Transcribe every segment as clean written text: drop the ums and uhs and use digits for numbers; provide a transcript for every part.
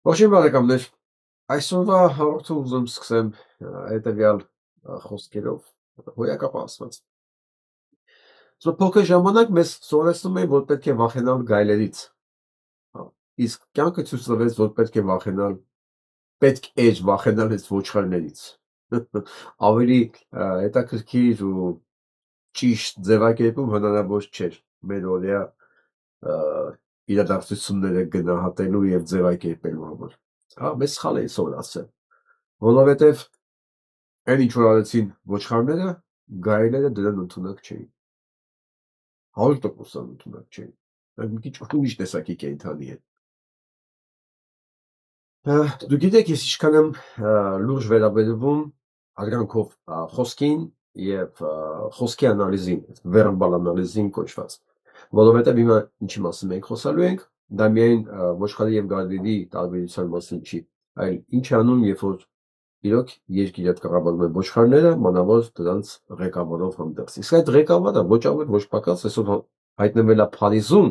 Ողջույն բարեկամներ, այսօրվա հաղորդում ուզում սկսեմ հետևյալ խոսքերով, հոյակապ ասված։ Փոքր ժամանակ մեզ սովորեցնում էին, որ պետք է վախենալ գայլերից, իսկ կյանքը ցույց տվեց, որ պետք էր վախենալ այս ոչխարներից։ Ավելի հետաքրքիր ու ճիշտ ձևակերպում հնարավոր չէր մեր օրյա իրադարձությունները գնահատելու եւ ձևակերպելու համար։ Մեզ սխալ էին սովորացրել, որովհետեւ այն ինչ որ արեցին ոչխարները, գայլերը դրան ընդունակ չէին։ 100% ընդունակ չէին։ Մի քիչ ուրիշ տեսակի կենդանի են։ Դու գիտեք, ես ինչքան եմ լուրջ վերաբերվում արգանքով խոսքին եւ խոսքի անալիզին, վերբալ անալիզին կոչված։ Որովհետեւ հիմա ինչի մասին մենք խոսալու ենք, դա միայն ոչխարի եւ գայլերի տարբերության մասին չի, այլ ինչ անում, երբ որ իրոք երկիր հետ կառավարում են ոչխարները, մանավանդ դրանց ղեկավարով հանդերձ։ Իսկ այդ ղեկավարը ոչ ավելի ոչ պակաս այսօր հայտնվել է Փարիզում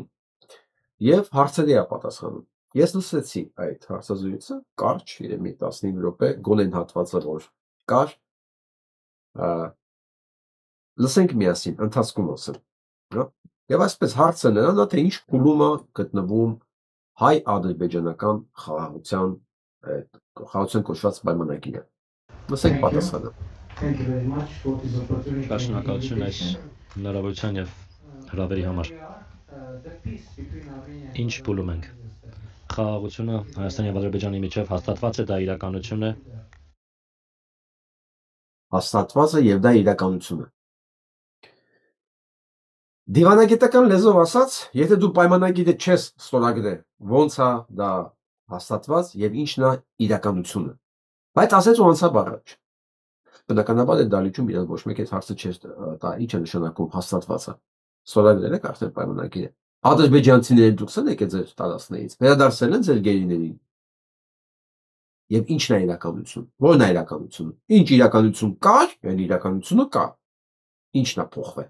եւ հարցերի է պատասխանում։ Ես լսեցի այդ հարցազրույցը, կարճ, երևի 15 րոպե, գոնեն հատվածը որ կար, լսենք միասին, ընթացքում ասեմ։ Եվ այսպես հարցը նրան է, թե ինչ փուլում է գտնվում հայ-ադրբեջանական խաղաղության կոչված պայմանագիրը։ Լսենք պատասխանը։ Շնորհակալություն այս հնարավորության եւ հրավերի համար։ Ինչ փուլում ենք։ Խաղաղությունը Հայաստանի եւ Ադրբեջանի միջեւ հաստատված է, դա իրականություն է։ Հաստատված է եւ դա իրականություն է։ Դիվանագիտական լեզվով ասած, եթե դու պայմանագիրը չես ստորագրել, ոնց է դա հաստատված եւ ինչն է իրականությունը։ Բայց ասեց ու անցավ առաջ։ Բնականաբար այդ դալիճում իրեն ոչ մեկ այդ հարցը չէր տա, ինչ է նշանակում հաստատված է։ Ստորագրել եք արդեն պայմանագիրը։ Ադրբեջանցիները դուք եք ձեր տարածքներից, վերադարձել են ձեր գերիներին։ Եվ ինչն է իրականություն։ Ո՞րն է իրականությունը։ Ինչ իրականություն կար, այն իրականությունը կա։ Ինչն է փոխվել։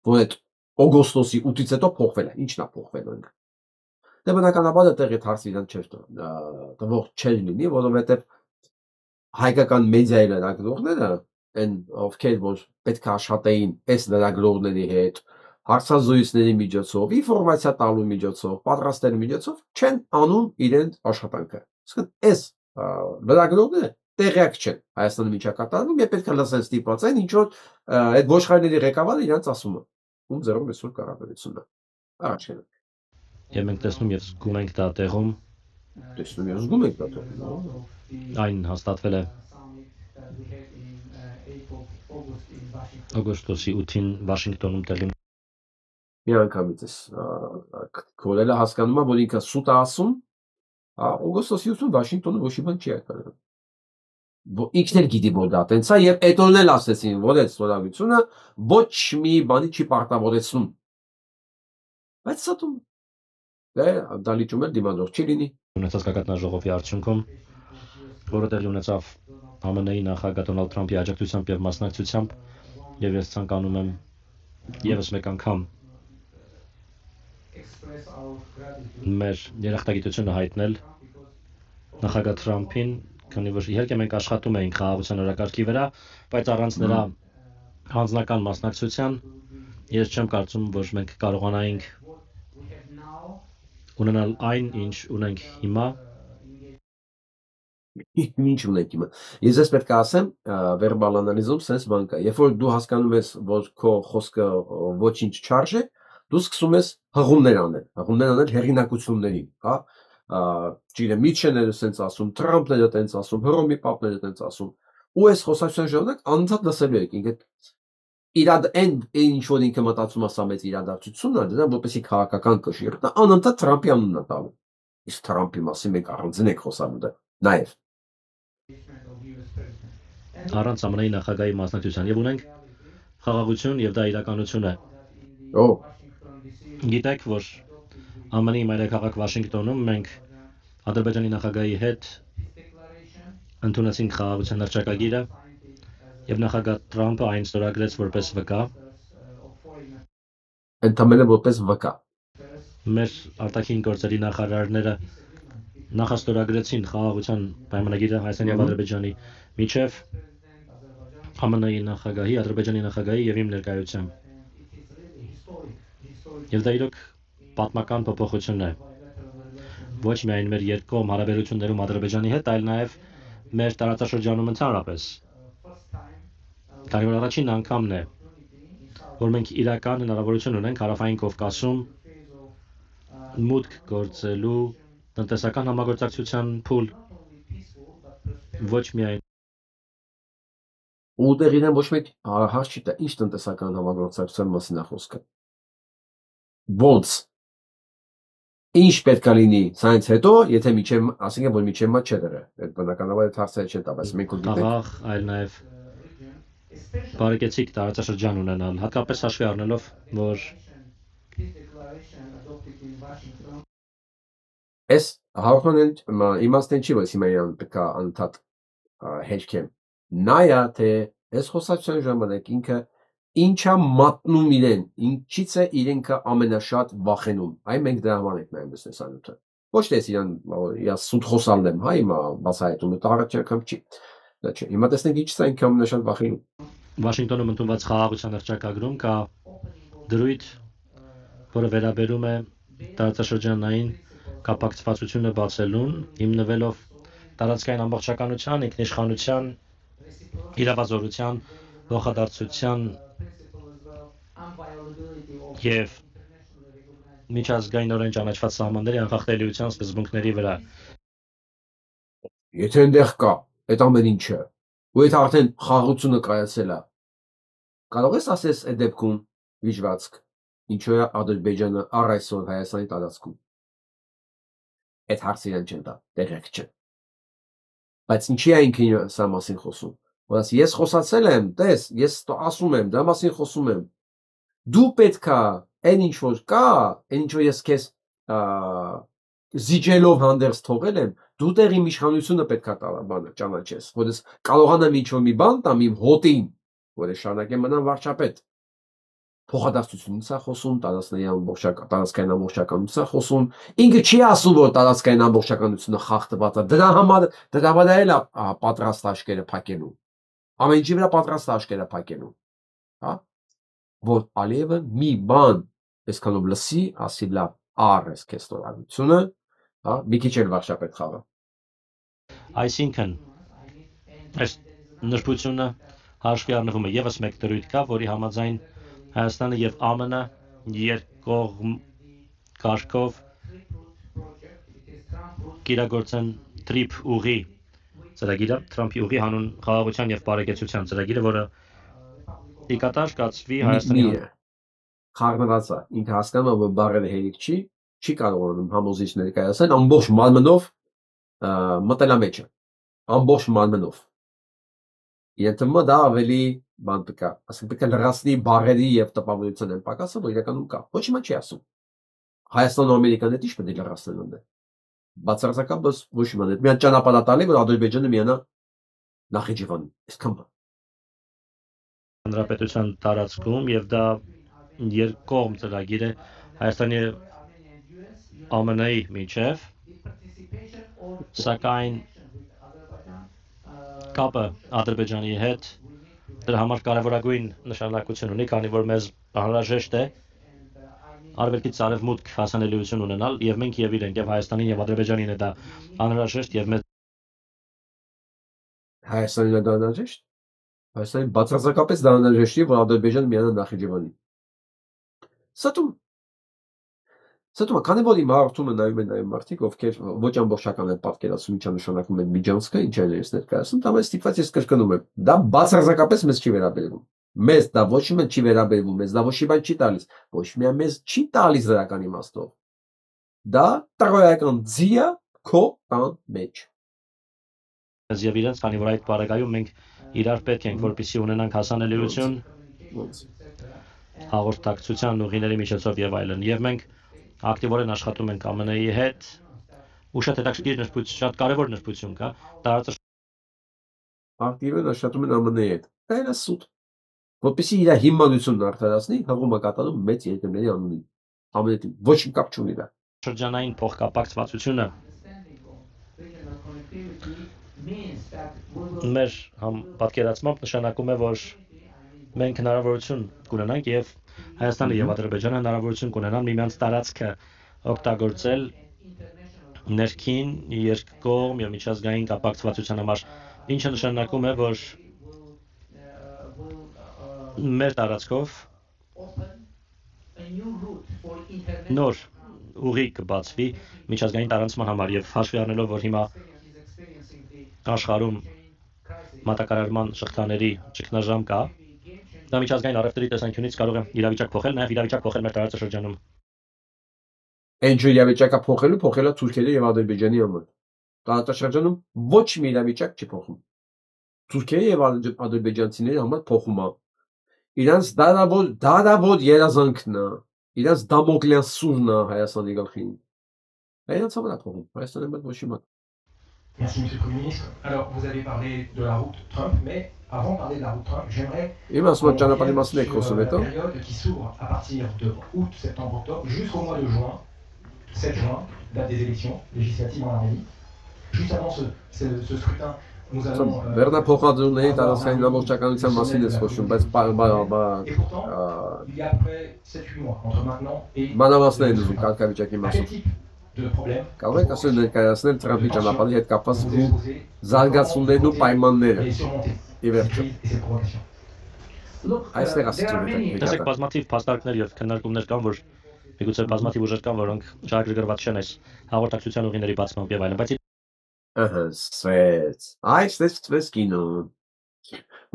Որ այդ օգոստոսի 8-ից հետո փոխվել է, ինչն է փոխվել այնք։ Դե բնականաբար այդտեղ այդ հարցը իրան չէր տվող չէր լինի, որովհետև հայկական մեդիայի լրագրողները, այն ովքեր որ պետք է աշխատեին այս լրագրողների հետ, հարցազրույցների միջոցով, ինֆորմացիա տալու միջոցով, պատրաստելու միջոցով չեն անում իրենց աշխատանքը։ Իսկ այս լրագրողները տեղյակ չեն Հայաստանի միջակայքում եւ պետք է լսեն ստիպված այն ինչ որ այդ ոչխարների ղեկավարը իրենց ասում է, ում ձեռում այսօր կառավարությունն է։ Առաջինը։ Եվ մենք տեսնում եւ զգում ենք դա տեղում։ Տեսնում եւ զգում ենք դա տեղում։ Այն հաստատվել է օգոստոսի 8-ին Վաշինգտոնում տեղի մի անգամից քորելը հասկանում է, որ ինքը սուտ է ասում, օգոստոսի 8-ին Վաշինգտոնում ոչ մի բան չի ակարել։ Ինքն էլ գիտի, որ դա տենց է, եւ այդօրն էլ ասեցին, որ այդ ստորագրությունը ոչ մի բանի չի պարտավորեցնում։ Բայց ստում դե դալիճում էլ դիմադրող չի լինի։ Ունեցած գագաթնաժողովի արդյունքում, որը տեղի ունեցավ ԱՄՆ-ի նախագահ Դոնալդ Թրամփի աջակցությամբ եւ մասնակցությամբ, եւ ես ցանկանում եմ եւս մեկ անգամ մեր երախտագիտությունը հայտնել նախագահ Թրամփին, քանի որ իհարկե մենք աշխատում էինք խաղաղության օրակարգի վրա, բայց առանց նրա հանձնական մասնակցության ես չեմ կարծում, որ մենք կարողանայինք ունենալ այն, ինչ ունենք հիմա։ Ինչ ունենք հիմա։ Ես ես պետք է ասեմ, վերբալ անալիզում sense բան կա։ Երբ որ դու հասկանում ես, որ քո խոսքը ոչինչ չարժե, դու սկսում ես հղումներ անել հեղինակություններին, հա։ Ջիրը Միչելները sense ասում, Թրամփները տենց ասում, Հռոմի պապները տենց ասում։ Ու այս խոսակցության ժամանակ անընդհատ լսելու եք ինքը այն ինչ որ ինքը մտածում է սա մեծ իրադարձություն է, դրա որպեսի քաղաքական կշիռ, դա անընդհատ Թրամփի անունն է տալու։ Իսկ Թրամփի մասին մենք առանձին ենք խոսանում դա։ Նաև առանց ԱՄՆ-ի նախագահի մասնակցության եւ ունենք խաղաղություն եւ դա իրականություն է։ Գիտեք, որ ԱՄՆ-ի մայրաքաղաք Վաշինգտոնում մենք Ադրբեջանի նախագահի հետ ընդունեցինք խաղաղության հռչակագիրը եւ նախագահ Թրամփը այն ստորագրեց որպես վկա։ Ընդամենը որպես վկա։ Մեր արտաքին գործերի նախարարները նախաստորագրեցին խաղաղության պայմանագիրը Հայաստանի եւ Ադրբեջանի միջև ԱՄՆ-ի նախագահի, Ադրբեջանի նախագահի եւ իմ ներկայությամբ։ Եվ դա իրոք պատմական փոփոխություն է։ Ոչ միայն մեր երկկողմ հարաբերություններում Ադրբեջանի հետ, այլ նաեւ մեր տարածաշրջանում ընդհանրապես։ Քանի որ առաջին անգամն է, որ մենք իրական հնարավորություն ունենք Հարավային Կովկասում մուտք գործելու տնտեսական համագործակցության փուլ, ոչ միայն ու տեղին ոչ մեկ հարց չի տա ինչ տնտեսական համագործակցության մասին է խոսքը։ Ոնց ինչ պետք է լինի սրանից հետո, եթե միջև, ասենք որ միջև մա չէ դրը, այդ բնականաբար այդ հարցերը չեն տա, բայց մենք ու գիտենք։ Խաղաղ, այլ նաեւ բարեկեցիկ տարածաշրջան ունենալ, հատկապես հաշվի առնելով, որ Այս հաղորդման իմաստն չի, որ հիմա իրան պետք է անընդհատ հեչքեմ։ Նայա թե այս խոսակցության ժամանակ ինքը ինչա մատնում իրեն, ինչից է իրենքը ամենաշատ վախենում։ Այ մենք դրա համար ենք նայում այս անունը։ Ոչ թե իրան իա սուտ խոսալն եմ, հա հիմա բացահայտում է առաջին անգամ չի։ Դա չէ։ Հիմա տեսնենք ինչից է ինքը ամենաշատ վախենում։ Վաշինգտոնում ընդունված խաղաղության հռչակագրում կա դրույթ, որը վերաբերում է տարածաշրջանային կապակցվածությունը բացելուն, հիմնվելով տարածքային ամբողջականության, ինքնիշխանության, իրավազորության, ողջադարձության եւ միջազգայինորեն ճանաչված սահմանների անխախտելիության սկզբունքների վրա։ Եթե այնտեղ կա այդ ամեն ինչը, ու եթե արդեն խաղաղությունը կայացել է, կարող ես ասես այդ դեպքում վիճվածք, ինչու է Ադրբեջանը առ այսօր Հայաստանի տարածքում։ Այդ հարցը իրեն չեն տա, տեղյակ չեն։ Բայց ինչի է ինքն սա մասին խոսում։ Որ ես խոսացել եմ, տես, ես ասում եմ, դրա մասին խոսում եմ։ Դու պետքա այն ինչ որ կա, այն ինչ որ ես քեզ զիջելով հանդերձ թողել եմ, դու տեղ իմ իշխանությունը պետքա բանը ճանաչես, որ ես կարողանամ ինչ որ մի բան տամ իմ հոտին, որ ես շարունակեմ մնամ վարչապետ։ Փոխադարձությունից է խոսում, տարածքային ամբողջականությունից է խոսում։ Ինքը չի ասում, որ տարածքային ամբողջականությունը խախտված է։ Դրա համար էլ է պատրաստ աշկերը փակելու։ Ամեն ինչի վրա պատրաստ աշկերը փակելու։ Հա? Որ Ալիևը մի բան այսքանով լսի, ասի լավ, առես քեզ ստորագրությունը, հա, մի քիչ էլ վարչապետ խաղա։ Այսինքն այս նշբությունը հաշվի առնվում է եւս մեկ դրույթ կա, որի համաձայն Հայաստանը եւ ԱՄՆ երկկողմ կարգով կիրագործեն TRIP ուղի ծրագիրը, Թրամփի ուղի հանուն խաղաղության եւ բարեկեցության ծրագիրը, որը ի կատար կացվի Հայաստանի խառնված է, ինքը հասկանում է, որ բառերը հերիք չի կարողանում համոզիչ ներկայացնել ամբողջ մարմնով մտելամեջը, ամբողջ մարմնով։ Եթե դա ավելի բան պետք է, ասենք պետք է լրացնի բառերի եւ տպավորության են պակասը, որ իրականում կա։ Ոչ մի չի ասում։ Հայաստանն ու Ամերիկան հետ ինչ պետք է լրացնեն այնտեղ։ Բացարձակապես ոչ մի բան։ Միան ճանապարհ տալի, որ Ադրբեջանը միանա Նախիջևանի։ Այսքան բան։ Հանրապետության տարածքում եւ դա երկկողմ ծրագիր է Հայաստանի ԱՄՆ-ի միջև, սակայն կապը Ադրբեջանի հետ դրա համար կարևորագույն նշանակություն ունի, քանի որ մեզ անհրաժեշտ է արևելքից արևմուտք հասանելիություն ունենալ, եւ մենք եւ իրենք եւ Հայաստանին եւ Ադրբեջանին է դա անհրաժեշտ եւ մեզ Հայաստանին է դա անհրաժեշտ։ Հայաստանի բացարձակապես դա անհրաժեշտ է, որ Ադրբեջանը միանա Նախիջևանի։ Սա քանի որ իմ հաղորդումը նայում են այլ մարդիկ, ովքեր ոչ ամբողջական են պատկերացնում ինչա նշանակում է Միջանցքը, ինչ է ես ներկայացնում, դա մեզ ստիպված ես կրկնում եմ։ Դա բացարձակապես մեզ չի վերաբերվում։ Մեզ դա ոչ մի չի վերաբերվում, մեզ դա ոչ մի բան չի տալիս, ոչ միայն մեզ չի տալիս դրական իմաստով։ Դա տրոյական ձիա քո տան մեջ։ Եվ իրենց, քանի որ այդ բարեկայում մենք իրար պետք ենք, որպեսզի ունենանք հասանելիություն հաղորդակցության ուղիների միջոցով եւ այլն։ Եվ մենք ակտիվորեն աշխատում ենք ԱՄՆ-ի հետ, ու շատ հետաքրքիր նշբություն, շատ կարևոր նշբություն կա, ակտիվորեն աշխատում են ԱՄՆ-ի հետ։ Դա է սուտ։ Որպեսզի իր հիմնությունն արդարացնի, հղումը կատարում մեծ երկրների անունին։ ԱՄՆ-ի ոչ մի կապ չունի դա։ Շրջանային փոխկապակցվածությունը Մեր պատկերացմամբ նշանակում է, որ մենք հնարավորություն կունենանք եւ Հայաստանը եւ Ադրբեջանը հնարավորություն կունենան միմյանց տարածքը օգտագործել ներքին երկկողմ եւ միջազգային կապակցվածության համար, ինչը նշանակում է, որ մեր տարածքով նոր ուղի կբացվի միջազգային տարանցման համար եւ հաշվի առնելով, որ հիմա աշխարհում մատակարարման շղթաների ճգնաժամ կա, դա միջազգային առևտրի տեսանկյունից կարող է իրավիճակ փոխել, նաև իրավիճակ փոխել մեր տարածաշրջանում։ Այն իրավիճակը փոխելը Թուրքիայի եւ Ադրբեջանի համար։ Տարածաշրջանում ոչ մի իրավիճակ չի փոխում։ Թուրքիայի եւ ադրբեջանցիների համար փոխում է։ Իրանց դարավոր երազանքն է, իրանց դամոկլյան սուրն է Հայաստանի գլխին։ Իրանց համար է փոխում, Հայաստանի հետ ոչ մի։ Merci, Monsieur le Premier ministre. Alors, vous avez parlé de la route Trump, mais avant de parler de la route Trump, j'aimerais sur la période qui s'ouvre à partir de août, septembre, octobre, jusqu'au mois de juin, 7 juin, date des élections législatives en Arménie. Juste avant ce scrutin, nous allons... Վերնա փոխադրումների տարածքային ամբողջականության մասին է խոսում, բայց Et pourtant, il y a après 7-8 mois, entre maintenant et... մանավանցներ են ուզում կարգավիճակի Quel մասին։ type de problème Կարող եք ասել ներկայացնել Թրամփի ճանապարհի հետ կապված զարգացումներն ու պայմանները։ Ի վերջո։ Այստեղ ասում եք։ Տեսեք, բազմաթիվ փաստարկներ եւ քննարկումներ կան, որ միգուցե բազմաթիվ ուժեր կան, որոնք շահագրգռված չեն այս հաղորդակցության ուղիների բացմամբ եւ այլն, բայց ահա, այստեղ ստվես կինո։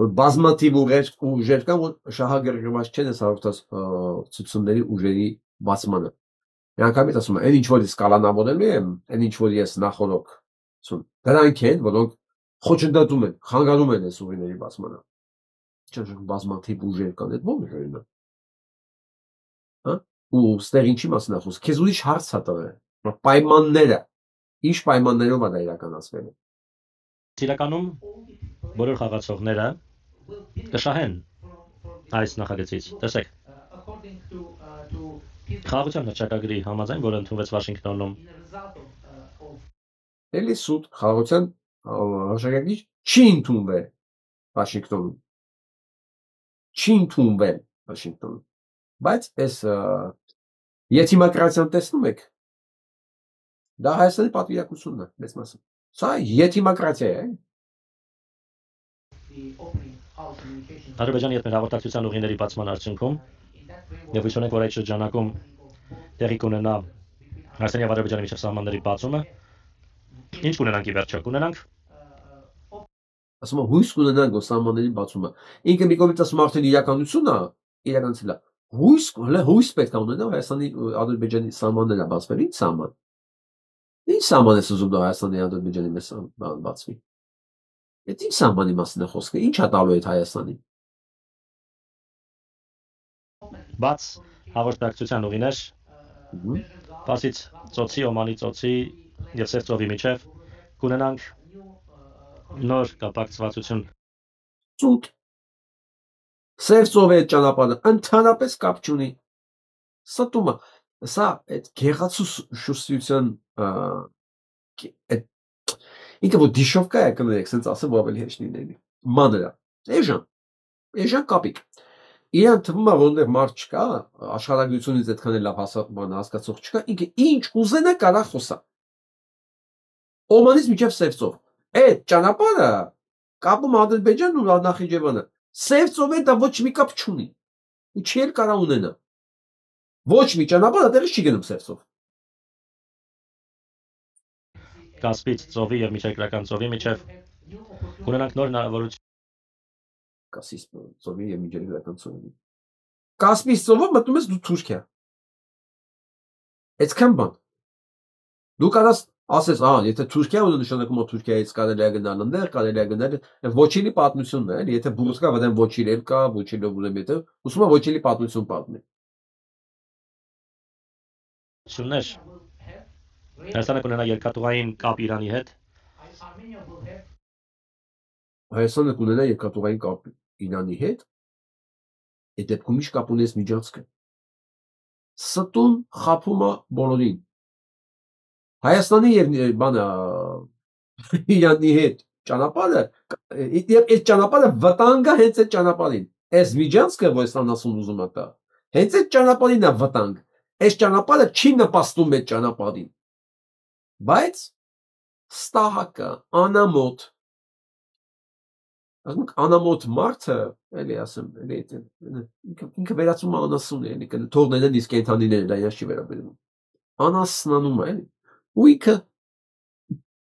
Որ բազմաթիվ ուժեր կան, որ շահագրգռված չեն այս հաղորդակցությունների ուժերի բացմանը։ Միանգամից ասում եմ, այն ինչ որ ես կալանավորելու եմ, այն ինչ որ ես նախորոք ասում, դրանք են, որոնք խոչընդոտում են, խանգարում են այս ուղիների բացմանը։ Չէ՞ բազմաթիվ ուժեր կան, այդ ո՞ր ուժերն են։ Հա՞։ Ու ստեղ ինչի մասին է խոսքը։ Քեզ ուրիշ հարց է տվել։ Պայմանները, ինչ պայմաններով է դա իրականացվելու։ իրականում բոլոր խաղացողները կշահեն այս նախագծից։ Տեսեք, խաղաղության հռչակագրի համաձայն, որը ընդունվեց Վաշինգտոնում, էլի սուտ խաղաղության հռչակագրի չի ընդունվել Վաշինգտոնում։ Չի ընդունվել Վաշինգտոնում։ Բայց այս եթիմոկրատիան տեսնում եք։ Դա Հայաստանի պատվիրակությունն է, մեծ մասը։ Սա եթիմոկրատիա է։ Ադրբեջանի հետ մեր հաղորդակցության ուղիների բացման արդյունքում եւ հույս ունենք, որ այդ շրջանակում տեղի կունենա Հայաստանի եւ Ադրբեջանի միջև սահմանների բացումը, ինչ կունենանք ի վերջո, կունենանք ասում եմ հույս կունենանք, որ սահմանների բացումը։ Ինքը մի կողմից ասում արդեն իրականությունն է, իրականացել է։ Հույս պետք է ունենա Հայաստանի Ադրբեջանի սահմանները բացվել, ինչ սահման։ Ինչ սահման է ուզում դա Հայաստանի Ադրբեջանի մեջ բացվի։ Այդ ինչ սահմանի մասին է խոսքը, ինչ է տալու այդ Հայաստանի։ Բաց հաղորդակցության ուղիներ Պարսից ծոցի, Օմանի ծոցի եւ Սև ծովի միջև կունենանք նոր կապակցվածություն։ Ծուտ։ Սև ծովի այդ ճանապարհը ընդհանրապես կապ չունի։ Ստումը, սա այդ գեղացու շուրսիության ինքը որ դիշովկա է կներեք, sense ասեմ որ ավելի հեշտ լինի։ Մաներա։ Էժան կապիկ։ Իրան թվում է որտեղ մարդ չկա, աշխարհագրությունից այդքան էլ լավ հասկացող չկա, ինքը ինչ ուզենա կարա խոսա։ Օմանից միջև Սև ծով։ Այդ ճանապարհը կապում Ադրբեջանն ու Նախիջևանը։ Սև ծովը դա ոչ մի կապ չունի։ Ու չի էլ կարա ունենա։ Ոչ մի ճանապարհ այդտեղից չի գնում Սև ծով։ Կասպից ծովի եւ միջերկրական ծովի միջև կունենանք նոր հնարավորություն։ Կասպից ծովի եւ միջերկրական ծովի։ Կասպից ծովը մտնում ես դու Թուրքիա։ Այդքան բան։ Դու կարաս ասես, եթե Թուրքիա ունի նշանակում որ Թուրքիայից կարելի է գնալ այնտեղ, կարելի է գնալ ոչինի պատմությունն է, էլի, եթե բուրս կա, վտեն ոչիլ էլ կա, ոչիլով ունեմ եթե, ուսում եմ ոչիլի պատմություն պատմի։ Շուններ Հայաստանը կունենա երկաթուղային կապ Իրանի հետ։ Հայաստանը կունենա երկաթուղային կապ Իրանի հետ։ Այդ դեպքում ինչ կապ ունես միջանցքը։ Ստուն խափում է բոլորին։ Հայաստանի եւ բանը Իրանի հետ ճանապարհը եւ այդ ճանապարհը վտանգ է հենց այդ ճանապարհին։ Այս Միջանցքը, որ ստան ասում ուզում ա տա, հենց այդ ճանապարհին է վտանգ։ Այս ճանապարհը չի նպաստում այդ ճանապարհին։ Բայց ստահակը անամոթ անամոթ մարդը, էլի ասեմ, ինքը վերածում է անասուն, էլի թողնել են իսկ կենդանիները, դա իրաց չի վերաբերում։ Անասնանում է, էլի։ Ու ինքը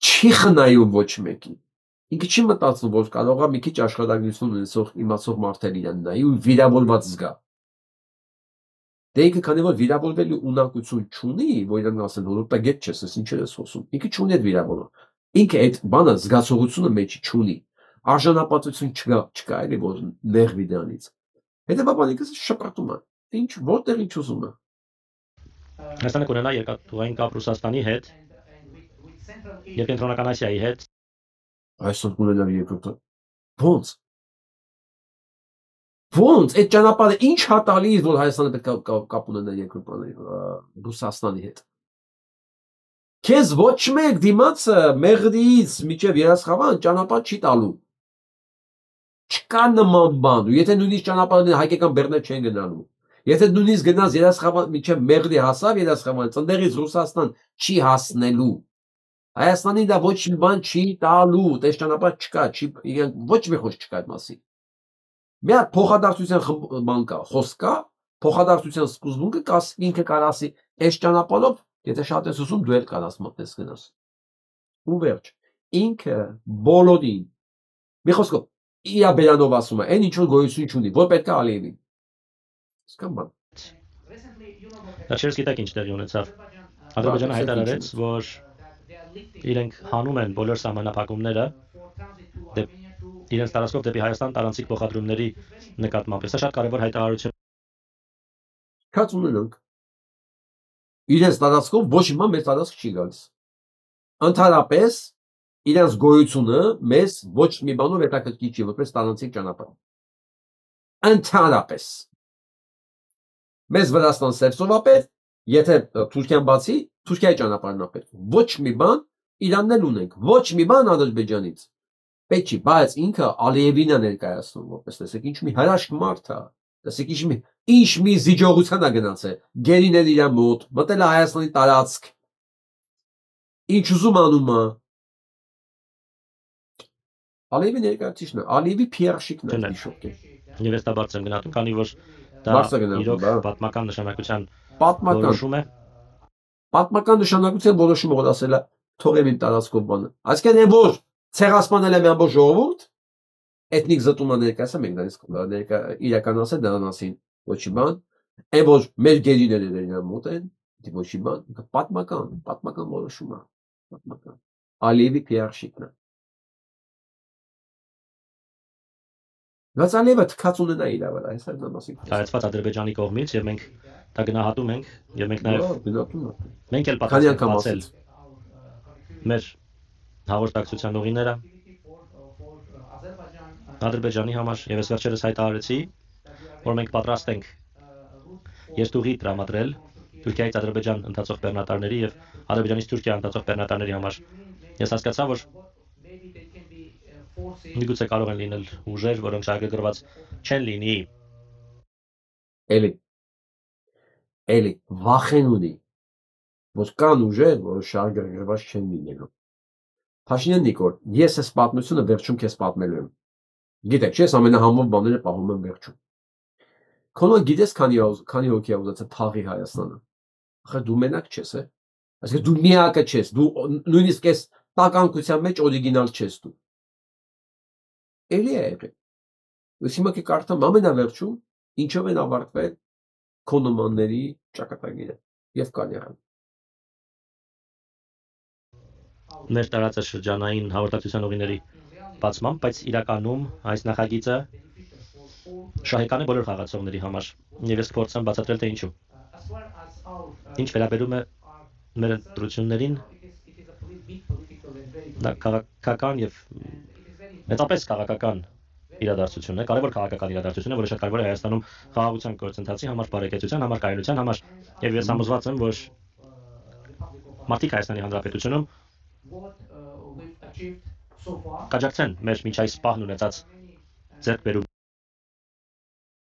չի խնայում ոչ մեկին։ Ինքը չի մտածում, որ կարող է մի քիչ աշխատանքություն ունեցող իմացող մարդեր իրան նայի ու վիրավորված զգա։ Դե ինքը քանի որ վիրավորվելու ունակություն չունի, որ իրան ասեն, որ տագետ չես, ինչ ես խոսում։ Ինքը չունի այդ վիրավորում։ Ինքը այդ բանը զգացողությունը մեջի չունի։ Արժանապատվություն չկա, էլի որ նեղվի դրանից։ Հետևաբար ինքը շփրտում է։ Ինչ, որտեղ ինչ ուզում է։ Հայաստանը կունենա երկաթուղային կապ Ռուսաստանի հետ եւ Կենտրոնական Ասիայի հետ։ Այսօր կունենա երկրորդ։ Ոնց։ Ոնց այդ ճանապարհը ինչ հատալի է, որ Հայաստանը պետք է կապ ունենա երկրորդ Ռուսաստանի հետ։ Քեզ ոչ մեկ դիմացը Մեղրիից միջև Երասխավան ճանապարհ չի տալու։ Չկա նման բան, ու եթե նույնիսկ ճանապարհը հայկական բեռներ չեն գնալու։ Եթե նույնիսկ գնաց Երասխավան միջև Մեղրի հասավ Երասխավան, ծնդեղից Ռուսաստան չի հասնելու։ Հայաստանին դա ոչ մի բան չի տալու, տես ճանապարհ չկա, ոչ մի խոսք չկա այդ մասին։ Մի հատ փոխադարձության բան կա, խոսք կա, փոխադարձության սկզբունքը կա, ինքը կարող ասի, այս ճանապարհով, եթե շատ ես ուզում, դու էլ կարաս մտնես գնաս։ Ու վերջ, ինքը բոլորին, մի խոսքով, իրա բերանով ասում է, այն ինչ որ գոյություն չունի, որ պետք է Ալիևին։ Սկամ բան։ Վերջերս գիտեք ինչ տեղի ունեցավ։ Ադրբեջանը հայտարարեց, որ իրենք հանում են բոլոր սահմանափակումները իրենց տարածքով դեպի Հայաստան տարանցիկ փոխադրումների նկատմամբ։ Սա շատ կարևոր հայտարարություն։ Քաց ունենանք։ Իրենց տարածքով ոչ մի բան մեր տարածք չի գալիս։ Ընդհանրապես իրենց գոյությունը մեզ ոչ մի բանով հետաքրքիր չի, որպես տարանցիկ ճանապարհ։ Ընդհանրապես մեզ Վրաստան սերսովապետ, եթե Թուրքիան բացի, Թուրքիայի ճանապարհն է պետք։ Ոչ մի բան Իրանն էլ ունենք, ոչ մի բան Ադրբեջանից։ Պետք չի, բայց ինքը Ալիևին է ներկայացնում, որպես տեսեք, ինչ մի հրաշք մարդ է։ Տեսեք, ինչ մի զիջողության է գնացել։ Գերինել իր մոտ, մտել է Հայաստանի տարածք։ Ինչ ուզում անում է։ Ալիևի ներկայացուցիչն է, Ալիևի փիարշիկն է իշոկե։ Եվ ես դա բարձր եմ գնահատում, քանի որ դա իրոք պատմական նշանակության որոշում է։ Պատմական նշանակության որոշումը որ ասել է թողև իմ տարածքով բանը։ Այսինքն այն որ ցեղասպանել է մի ամբողջ ժողովուրդ, էթնիկ զտումը ներկայացա մենք դա իրականացել դրան ասին ոչ մի բան, այն որ մեր գերիները իրար մոտ են, դի ոչ մի բան, պատմական որոշում է, պատմական։ Ալիևի փիարշիկն է։ Բայց Ալիևը թքած ունենա իր վրա, այս այդ մասին։ Հայացված Ադրբեջանի կողմից եւ մենք դա գնահատում ենք եւ մենք նաեւ մենք էլ պատասխանեցել մեր հաղորդակցության ուղիները Ադրբեջանի համար եւ ես վերջերս հայտարարեցի, որ մենք պատրաստ ենք երթուղի տրամադրել Թուրքիայից Ադրբեջան ընթացող բեռնատարների եւ Ադրբեջանից Թուրքիա ընթացող բեռնատարների համար։ Ես հասկացա, որ միգուցե կարող են լինել ուժեր, որոնք շահագրգռված չեն լինի։ Էլի վախեն ունի, որ կան ուժեր, որը շահագրգռված չեն լինելու։ Փաշինյան Նիկոլ, ես այս պատմությունը վերջում քեզ պատմելու եմ։ Գիտեք, ես ամենահամով բաները պահում եմ վերջում։ Քոնը գիտես քանի հոգի է ուզեցել թաղի Հայաստանը։ Ախր դու մենակ չես, է։ Այսինքն դու միակը չես, դու նույնիսկ այս տականկության մեջ օրիգինալ չես դու։ Էլի է եղել։ Ուրեմն հիմա կկարդամ ամենավերջում ինչով են ավարտվել քո նմանների ճակատագիրը եւ կարիերան։ Մեր տարածաշրջանային հաղորդակցության ուղիների բացմամբ, բայց իրականում այս նախագիծը շահեկան է բոլոր խաղացողների համար եւ ես փորձեմ բացատրել թե ինչու։ Ինչ վերաբերում է մեր ընտրություններին, դա քաղաքական եւ մեծապես քաղաքական իրադարձություն է, կարևոր քաղաքական իրադարձություն է, որը շատ կարևոր է Հայաստանում խաղաղության գործընթացի համար, բարեկեցության համար, կայունության համար, եւ ես համոզված եմ, որ մարդիկ Հայաստանի Հանրապետությունում Կաջակցեն մեր միջ այս պահն ունեցած ձեռքբերում։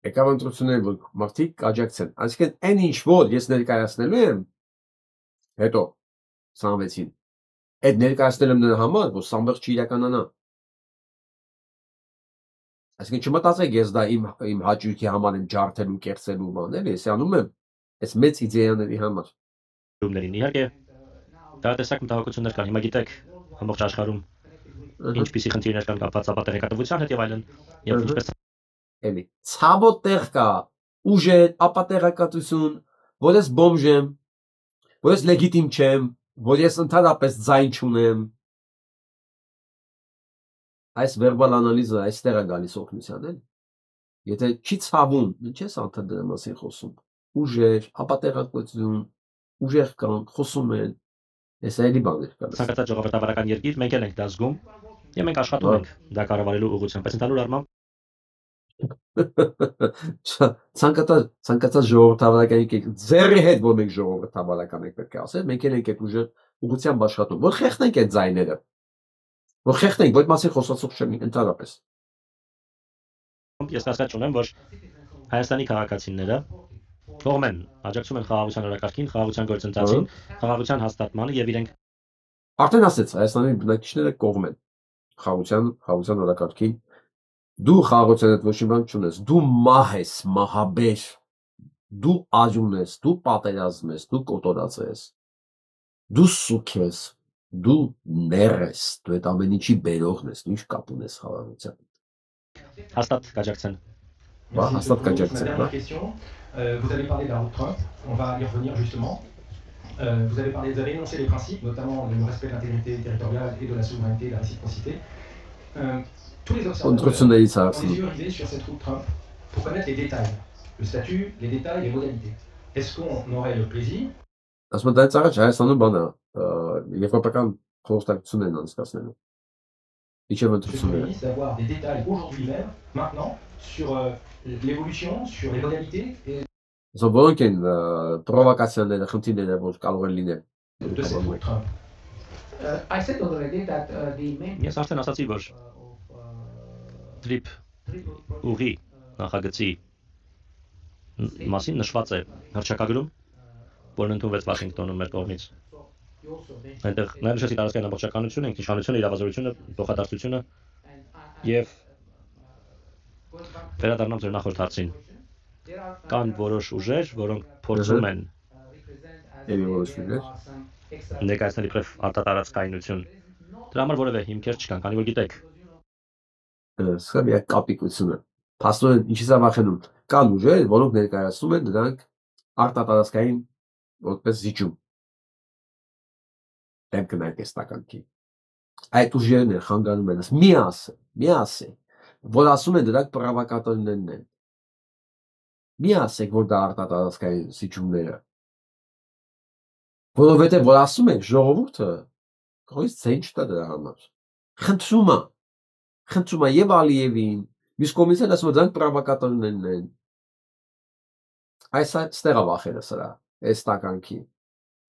Եկավ ընտրությունները, որ մարդիկ կաջակցեն։ Այսինքն այն ինչ որ ես ներկայացնելու եմ հետո 26-ին, այդ ներկայացնելու եմ նրա համար, որ Սամվերջ չիրականանա։ Այսինքն չմտածեք ես դա իմ հաճույքի համար եմ ջարդելու, կերծելու բան, էլի, ես անում եմ այս մեծ իդեաների համար։ Իհարկե, դա տեսակ մտահոգություններ կան։ Հիմա գիտեք, ամբողջ աշխարհում ինչպիսի խնդիրներ կան կապված ապատեղեկատվության հետ եւ այլն, եւ ինչպես էլի ցավոտ տեղ կա, ուժեր, ապատեղեկատվություն, որ ես բոմժ եմ, որ ես լեգիտիմ չեմ, որ ես ընդհանրապես ձայն չունեմ։ Այս վերբալ անալիզը այստեղ է գալիս օգնության, էլի։ Եթե չի ցավում, ինչ ես անդր դրա մասին խոսում։ Ուժեր, ապատեղեկատվություն, ուժեր կան, խոսում են։ Այս այլի բաներ կան։ Ցանկացած ժողովրդավարական երկիր մենք էլ ենք դա զգում, եւ մենք աշխատում ենք դա կառավարելու ուղղությամբ, բայց ընդհանուր առմամբ ցանկացած ժողովրդավարական երկիր ձեռի հետ որ մենք ժողովրդավարական ենք պետք է ասել, մենք էլ ենք այդ ուժը ուղղությամբ աշխատում, որ խեղդենք այդ ձայները, որ խեղդենք, որ մասի խոսացող չեմ ընդհանրապես։ Ես հասկացում եմ, որ Հայաստանի քաղաքացիները կողմ են, աջակցում են խաղաղության օրակարգին, խաղաղության գործընթացին, խաղաղության հաստատմանը եւ իրենք արդեն ասեց Հայաստանի բնակիչները կողմ են խաղաղության օրակարգին։ Դու խաղաղության հետ ոչ մի բան չունես, դու մահ ես, մահաբեր, դու արյուն ես, դու պատերազմ ես, դու կոտորած ես, դու սուք ես, դու ներ ես, դու այդ ամեն ինչի բերողն ես, ինչ կապ ունես խաղաղության հետ։ Հաստատ կաջակցեն։ Հաստատ կաջակցեն։ Vous avez parlé de la route Trump, on va y revenir justement. Vous avez énoncé les principes, notamment le respect de l'intégrité territoriale et de la souveraineté et de la réciprocité. Tous les observateurs ont les yeux rivés sur cette route Trump pour connaître les détails, le statut, les détails, les modalités. Est-ce qu'on aurait le plaisir d'avoir des détails aujourd'hui même, maintenant, sur l'évolution, sur les modalités et Որոնք են պրովոկացիաները, խնդիրները, որ կարող են լինել։ Ես արդեն ասացի, որ Trip ուղի նախագծի մասին նշված է հռչակագրում, որն ընդունվեց Վաշինգտոնում մեր կողմից։ Այնտեղ նաև նշեցի տարածքային ամբողջականությունը, ինքնիշխանությունը, իրավազորությունը, փոխադարձությունը եւ վերադառնամ ձեր նախորդ հարցին։ Կան որոշ ուժեր, որոնք փորձում են ներկայացնել իբրև արտատարածքայնություն։ Դրա համար որևէ հիմքեր չկան, քանի որ գիտեք։ Սա մի կապիկությունը։ Փաստորեն ինչի՞ս է վախենում։ Կան ուժեր, որոնք ներկայացնում են դրանք արտատարածքային որպես զիջում։ Դեմ կնայեք էստականքի։ Այդ ուժերն են խանգարում են, մի ասե, որ ասում են դրանք պրովոկատորներն են։ Մի ասեք, որ դա արտատարածքային զիջումները։ Որովհետև որ ասում եք ժողովուրդը կողից ցեն չտա դրա համար։ Խնդրում է եւ Ալիևին, մյուս կողմից էլ ասում են դրանք պրովոկատորներն են։ Այս ստեղա վախերը սրա, էստականքի։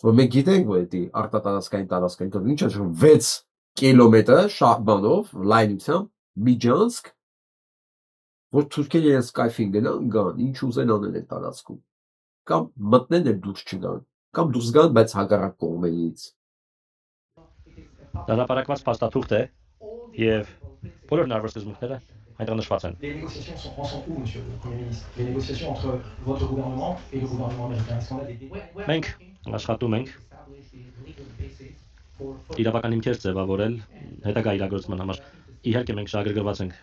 Որ մենք գիտենք, որ դա արտատարածքային տարածքային ինչ է 6 կիլոմետր շարժմանով լայնությամբ Միջանցք որ թուրքերը իրենց կայֆին գան, ինչ ուզեն անել այդ տարածքում, կամ մտնեն էլ դուրս չգան, կամ դուրս գան, բայց հակառակ կողմերից։ Դատապարակված փաստաթուղթ է եւ բոլոր հնարավոր սկզբունքները այնտեղ նշված են։ Les négociations sont où, monsieur le Premier ministre? Les négociations entre votre gouvernement et le gouvernement américain. Est-ce qu'on a des Մենք աշխատում ենք իրավական հիմքեր ձևավորել հետագա իրագործման համար։ Իհարկե մենք շահագրգռված ենք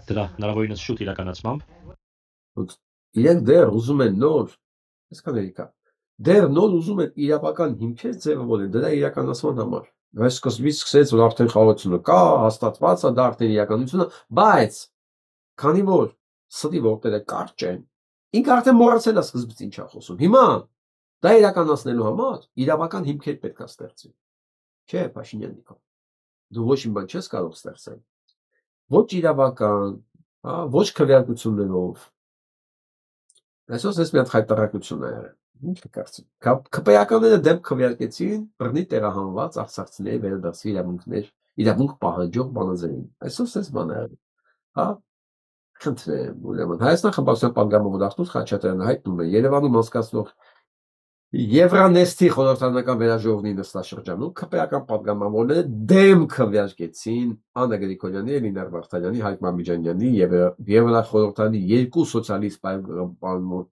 դրա հնարավորինս շուտ իրականացմամբ։ Իրենք դեռ ուզում են նոր, այսքան երիկա, դեռ նոր ուզում են իրավական հիմքեր ձևավորել դրա իրականացման համար։ Այս սկզբից սկսեց, որ արդեն խաղաղությունը կա, հաստատված է, դա արդեն իրականությունը, բայց քանի որ սրի որդերը կարճ են, ինքը արդեն մոռացել է սկզբից ինչ է խոսում։ Հիմա դա իրականացնելու համար իրավական հիմքեր պետք է ստեղծի։ Չէ, Փաշինյանիկա։ Դու ոչ մի բան չես կարող ստեղծել։ Ոչ իրավական, ոչ քվեարկություններով։ Այսօր ես մի հատ հայտարարություն եմ եղել։ Ինչ կարծում։ ԿՊԵ-ականները դեմ քվեարկեցին բռնի տեղահանված արցախցիների վերադարձի իրավունք պահանջող բանաձևին։ Այսօր sense բան է եղել։ Հա, խնդրեմ, ուրեմն Հայաստան խմբակցության պատգամավոր Արտուր Խաչատրյանը հայտնում է Երևանում անցկացնող Եվրանեստի խորհրդարանական վերաժողովի նստաշրջանում ԿՊԵ-ական պատգամավորները դեմ քվեարկեցին Աննա Գրիգորյանի, Էլինար Վարդանյանի, Հայկ Մամիջանյանի եւ Եվրախորհրդանի երկու սոցիալիստ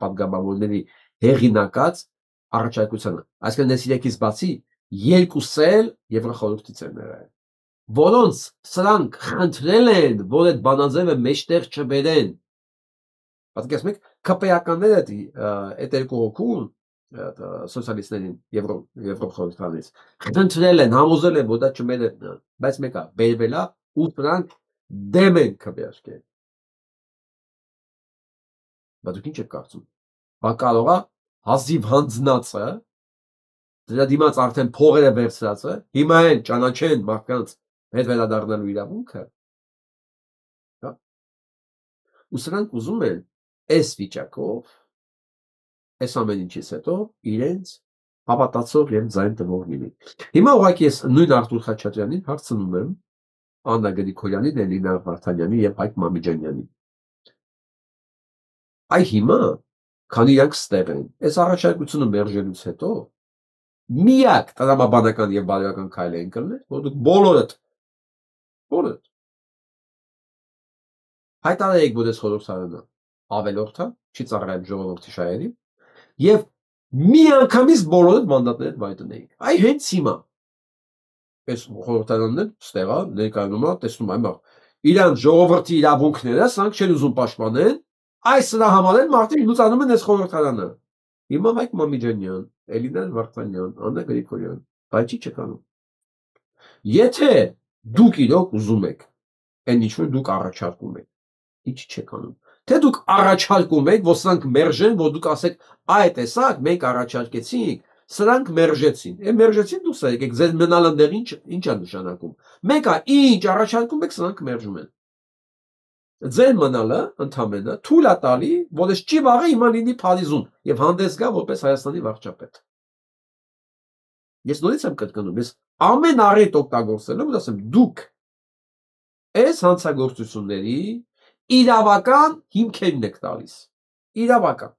պատգամավորների հեղինակած առաջարկությանը։ Այսինքն ներսիրակից բացի երկուս էլ Եվրախորհրդից են եղել, որոնց սրանք խնդրել են, որ այդ բանաձևը մեջտեղ չբերեն։ Պատկերացնում եք, ԿՊԵ-ականները այդ երկու հոգուն սոցիալիստներին Եվրոխորհրդանից խնդրել են, համոզել են, որ դա չմերեն, բայց մեկը բերվել է ու նրանք դեմ են քվեարկել։ Բայց դուք ինչ եք կարծում։ Բա կարող է հազիվ հանձնածը դրա դիմաց արդեն փողերը վերցրածը հիմա են ճանաչեն մարդկանց հետ վերադառնալու իրավունքը։ Հա։ Ու սրանք ուզում են այս վիճակով այս ամեն ինչից հետո իրենց հավատացող եւ ձայն տվող լինի։ Հիմա ուղղակի ես նույն Արտուր Խաչատրյանին հարցնում եմ Աննա Գրիգորյանին, Էլինա Վարդանյանի եւ Հայկ Մամիջանյանին։ Այ հիմա, քանի իրանք ստեղ են, այս առաջարկությունը մերժելուց հետո միակ տրամաբանական եւ բարոյական քայլը են կրնել, որ դուք բոլորդ հայտարարեք, որ այս խորհրդարանը ավելորդ է, չի ծառայել ժողովրդի շահերին եւ միանգամից բոլորը մանդատները վայտնեին։ Այ հենց հիմա այս խորհրդարանն ստեղա ներկայանում է, տեսնում եմ, իրան ժողովրդի իրավունքները սրանք չեն ուզում պաշտպանել, այս սրա համար են մարդիկ լուծանում են այս խորհրդարանը։ Հիմա Հայկ Մամիջանյան, Էլինա Վարդանյան, Աննա Գրիգորյան, բայց չի չկանում։ Եթե դուք իրոք ուզում եք, այն ինչ որ դուք առաջարկում եք, ինչ չեք անում։ Թե դուք առաջարկում եք, որ սրանք մերժեն, որ դուք ասեք, այ տեսակ, մենք առաջարկեցինք, սրանք մերժեցին։ Մերժեցին դուք սա եկեք, ձեր մնալը դեռ ինչ է նշանակում։ Մեկը ինչ առաջարկում եք, սրանք մերժում են։ Ձեր մնալը ընդամենը թույլ է տալի, որ այս ճիվաղը հիմա լինի Փարիզում եւ հանդես գա որպես Հայաստանի վարչապետ։ Ես նորից եմ կրկնում, ես ամեն առիթ օգտագործելով ասեմ, դուք այս հանցագործությունների իրավական հիմքերն եք տալիս։ Իրավական։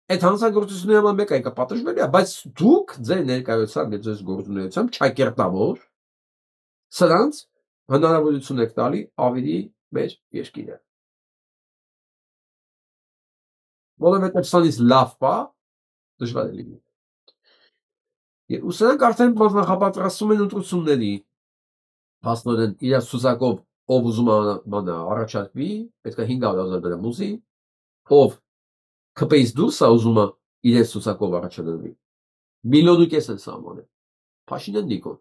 Այդ հանցագործությունների համար մեկը եկա պատժվել է, բայց դուք ձեր ներկայությամբ եւ ձեր գործունեությամբ չակերտավոր սրանց հնարավորություն եք տալի ավելի մեր երկիրը։ Որովհետեւ սրանից լավ բա դժվար է լինի։ Ու սրանք արդեն նախապատրաստում են ընտրությունների, հասնորեն իր ցուցակով ով ուզում է առաջարկվի, պետք է 500,000 դրամ ուզի, ով ԿՊ-ից դուրս է ուզում է իրենց ցուցակով առաջադրվի, 1,5 միլիոն են սահմանը, Փաշինյան Նիկոլ,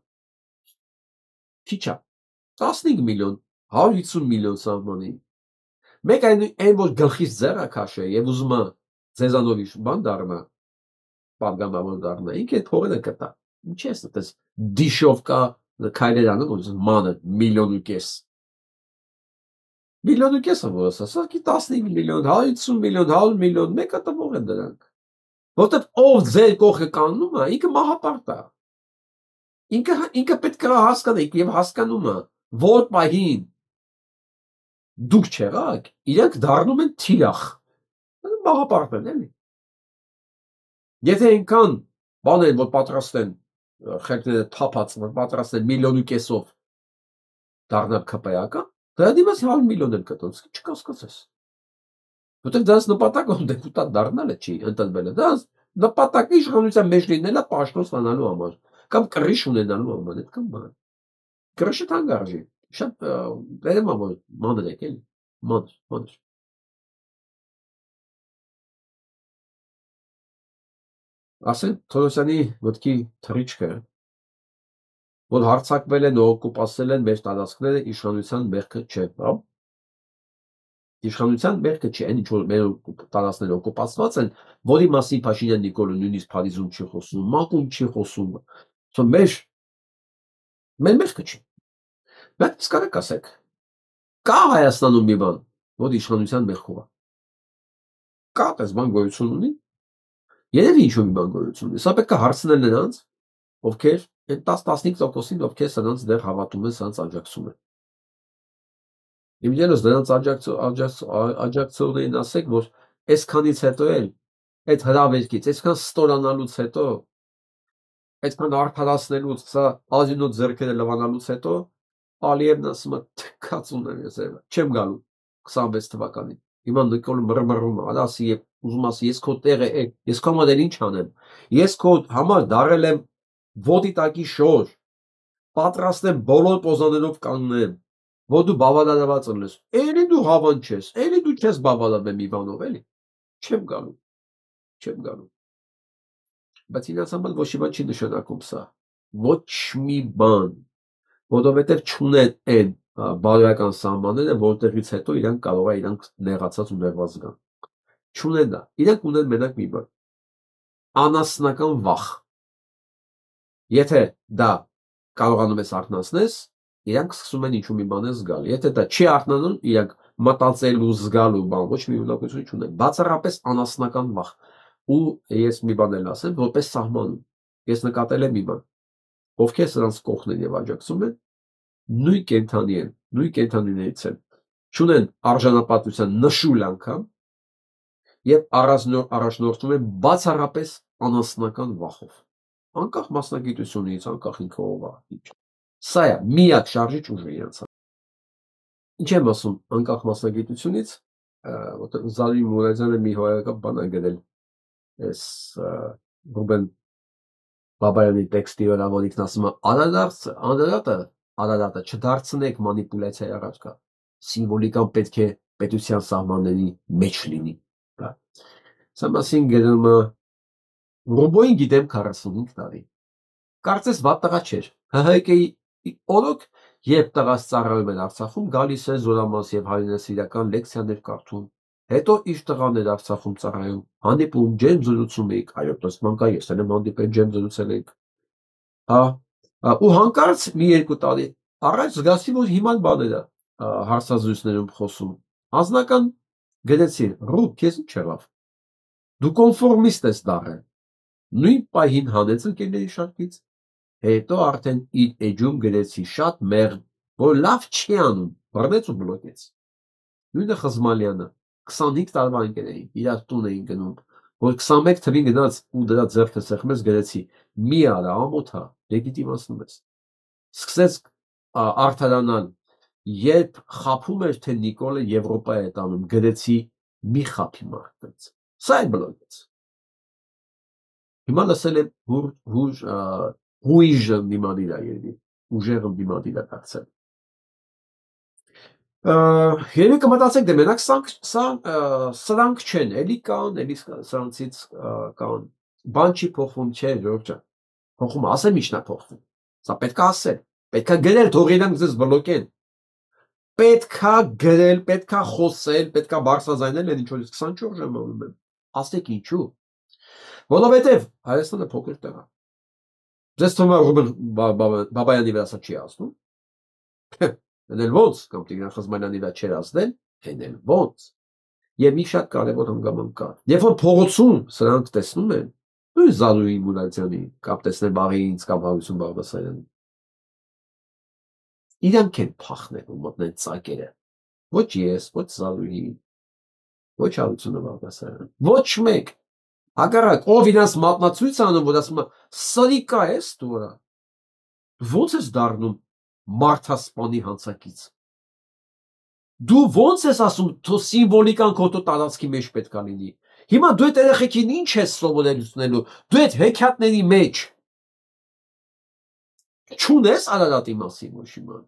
քիչ է, 15 միլիոն, 150 միլիոն սահմանի, մեկ այն որ գլխից ձեռը քաշե եւ ուզում է ձեզանով բան դառնա, պատգամավոր դառնա, ինքը այդ փողերը կտա, ինչ ես այդպես դիշովկա քայլեր անում, որ մանր 1,5 միլիոն, 1,5 միլիոն որ ասա, 15 միլիոն, 150 միլիոն, 100 միլիոն, մեկը տվող են դրանք, որտեվ ով ձեր կողքը կանգնում է, ինքը մահապարտ է, ինքը պետք է հասկանա եւ հասկանում է, որ պահին դուք չեղաք, իրենք դառնում են թիրախ, մահապարտ են, էլի։ Եթե այնքան բան են, որ պատրաստ են խելքները թափած, որ պատրաստ են 1,5 միլիոնով դառնալ ԿՊԵ-ական, դրա դիմաց 100 միլիոն են կտոնց, չկասկածես։ Որտեղ դրանց նպատակը դեպուտատ դառնալը չի, ընտրվելը, դրանց նպատակը իշխանության մեջ լինելը պաշտոն ստանալու համար, կամ կռիչ ունենալու համար, այդքան բան։ Կռիչը թանկ արժի, շատ վերեմ որ մանր եք, էլի, մանր։ Ասեն Թորոսյանի մտքի թռիչքը, որ հարձակվել են, օկուպացնել են մեր տարածքները, իշխանության մեղքը չէ, հա։ Իշխանության մեղքը չէ, այն ինչ որ մեր տարածքները օկուպացված են, որի մասին Փաշինյան Նիկոլը նույնիսկ Փարիզում չի խոսում, Մակում չի խոսում, մեր մեղքը չի։ Բայց սկսեք ասեք, կա Հայաստանում մի բան, որ իշխանության մեղքով է։ Կա, այս բան գոյություն ունի։ Երևի ինչ-որ մի բան գոյություն ունի։ Սա պետք է հարցնել նրանց, ովքեր այն 10-15%-ին, ովքեր սրանց դեռ հավատում են, սրանց աջակցում են։ Իմիջիայլոց դրանց աջակցողներին ասեք, որ այսքանից հետո էլ այդ հրավերքից, այսքան ստորանալուց հետո, այդքան արդարացնելուց, սա ազինոտ ձեռքերը լվանալուց հետո Ալիևն ասում է թքած ունեմ ես այո, չեմ գալու 26 թվականին։ Հիմա Նիկոլ մռմռում է, ասի ուզում ասի ես քո տեղը եք, ես քո համար ինչ անեմ։ Ես քո համար դարել եմ ոտի տակի շոր, պատրաստ եմ բոլոր պոզաներով կանգնեմ, որ դու բավարարված լինես։ Էլի դու հավան չես, էլի դու չես բավարարվում Իվանով, էլի։ Չեմ գալու։ Չեմ գալու։ Բայց ինձ համար ոչ մի բան չի նշանակում սա։ Ոչ մի բան, որովհետև չունեն այն բարոյական սահմանները, որտեղից հետո իրանք կարող է իրանք նեղացած ու նեղված գան։ Չունեն դա։ Իրանք ունեն մենակ մի բան։ Անասնական վախ։ Եթե դա կարողանում ես արթնացնես, իրանք սկսում են ինչ-որ մի բան զգալ։ Եթե դա չի արթնանում, իրանք մտածելու, զգալու բան ոչ մի ունակություն չունեն։ Բացառապես անասնական վախ։ Ու ես մի բան էլ ասեմ, որպես սահմանում։ Ես նկատել եմ մի բան։ Ովքեր սրանց կողքն են եւ աջակցում են, նույն կենթանի են, նույն կենթանիներից են, չունեն արժանապատվության նշույլ անգամ եւ առաջնորդվում են բացառապես անասնական վախով, անկախ մասնագիտությունից, անկախ ինքը ով է։ Սա է միակ շարժիչ ուժը իրենց։ Ինչ եմ ասում անկախ մասնագիտությունից, որտեղ Զարուհի Մուրադյանը մի հոյակապ բան է գրել, այս Ռուբեն Բաբայանի տեքստի վրա, որ ինքն ասում է Արարատը չդարձնեք մանիպուլյացիայի առարկա, սիմվոլիկան պետք է պետության սահմանների մեջ լինի։ Սա մասին գրում է Ռուբոյին գիտեմ 45 տարի։ Կարծես վատ տղա չէր։ ՀՀԿ-ի օրոք, երբ տղաս ծառայում էր Արցախում, գալիս է Զորամաս եւ հայրենասիրական լեկցիաներ կարդում։ Հետո իր տղան էր Արցախում ծառայում, հանդիպում, ջերմ զրուցում էինք, այո, տեսման կա, ես էլ եմ հանդիպել, ջերմ զրուցել էինք։ Ու հանկարծ մի 2 տարի առաջ զգացի, որ հիմա բաներ է հարցազրույցներում խոսում։ Անձնական գրեցի, Ռուբ, քեզ ինչ եղավ։ Դու կոնֆորմիստ ես դառել։ Նույն պահին հանեց ընկերների շարքից։ Հետո արդեն իր էջում գրեցի շատ մեղմ, որ լավ չի անում, բռնեց ու բլոկեց։ Նույնը Խզմալյանը 25 տարվա ընկեր էին, իրար տուն էին գնում, որ 21 թվին գնաց ու դրա ձեռքը սեղմեց, գրեցի մի արա ամոթա, լեգիտիմացնում ես։ Սկսեց արդարանալ, երբ խափում էր, թե Նիկոլը Եվրոպա է տանում, գրեցի մի խափի մարդից։ Սա է բլոկեց։ Հիմա լսել եմ հույժը դիմադիր է երևի, ուժեղը դիմադիր է դարձել։ Երևի կմտածեք, դե մենակ սրանք չեն, էլի կան, էլի սրանցից կան, բան չի փոխվում, չէ, Ժորժ ջան, փոխվում, ասեմ ինչն է փոխվում, սա պետք է ասել, պետք է գրել, թող իրանք ձեզ բլոկեն, պետք է գրել, պետք է խոսել, պետք է բարձրաձայնել, այն ինչ որ 24 ժամ անում եմ, ասեք ինչու, որովհետև Հայաստանը փոքր տեղ է, ձեզ թվում է Ռուբեն Բաբայանի վրա սա չի ասնում, Են էլ ոնց, կամ Տիգրան Խզմալյանի վրա չեր ասնել, են էլ ոնց։ Եվ մի շատ կարևոր հանգամանք կա։ Երբ որ փողոցում սրանք տեսնում են, նույն Զարուհի Մուրադյանի, կամ տեսնեն Բաղինից կամ Հարություն Բաղդասարյանի, իրանք են փախնել ու մտնել ծակերը։ Ոչ ես, ոչ Զարուհի, ոչ Հարությունը Բաղդասարյանը, ոչ մեկ։ Հակառակ, ով իրանց մատնացույց անում, որ ասում է, սրիկա ես դու արա։ Ոնց ես դառնում մարդասպանի հանցակից։ Դու ոնց ես ասում, թո սիմվոլիկան քո տարածքի մեջ պետք է լինի։ Հիմա դու այդ երեխեքին ինչ ես սովորեցնելու, դու այդ հեքիաթների մեջ չունես Արարատի մասին ոչ իման։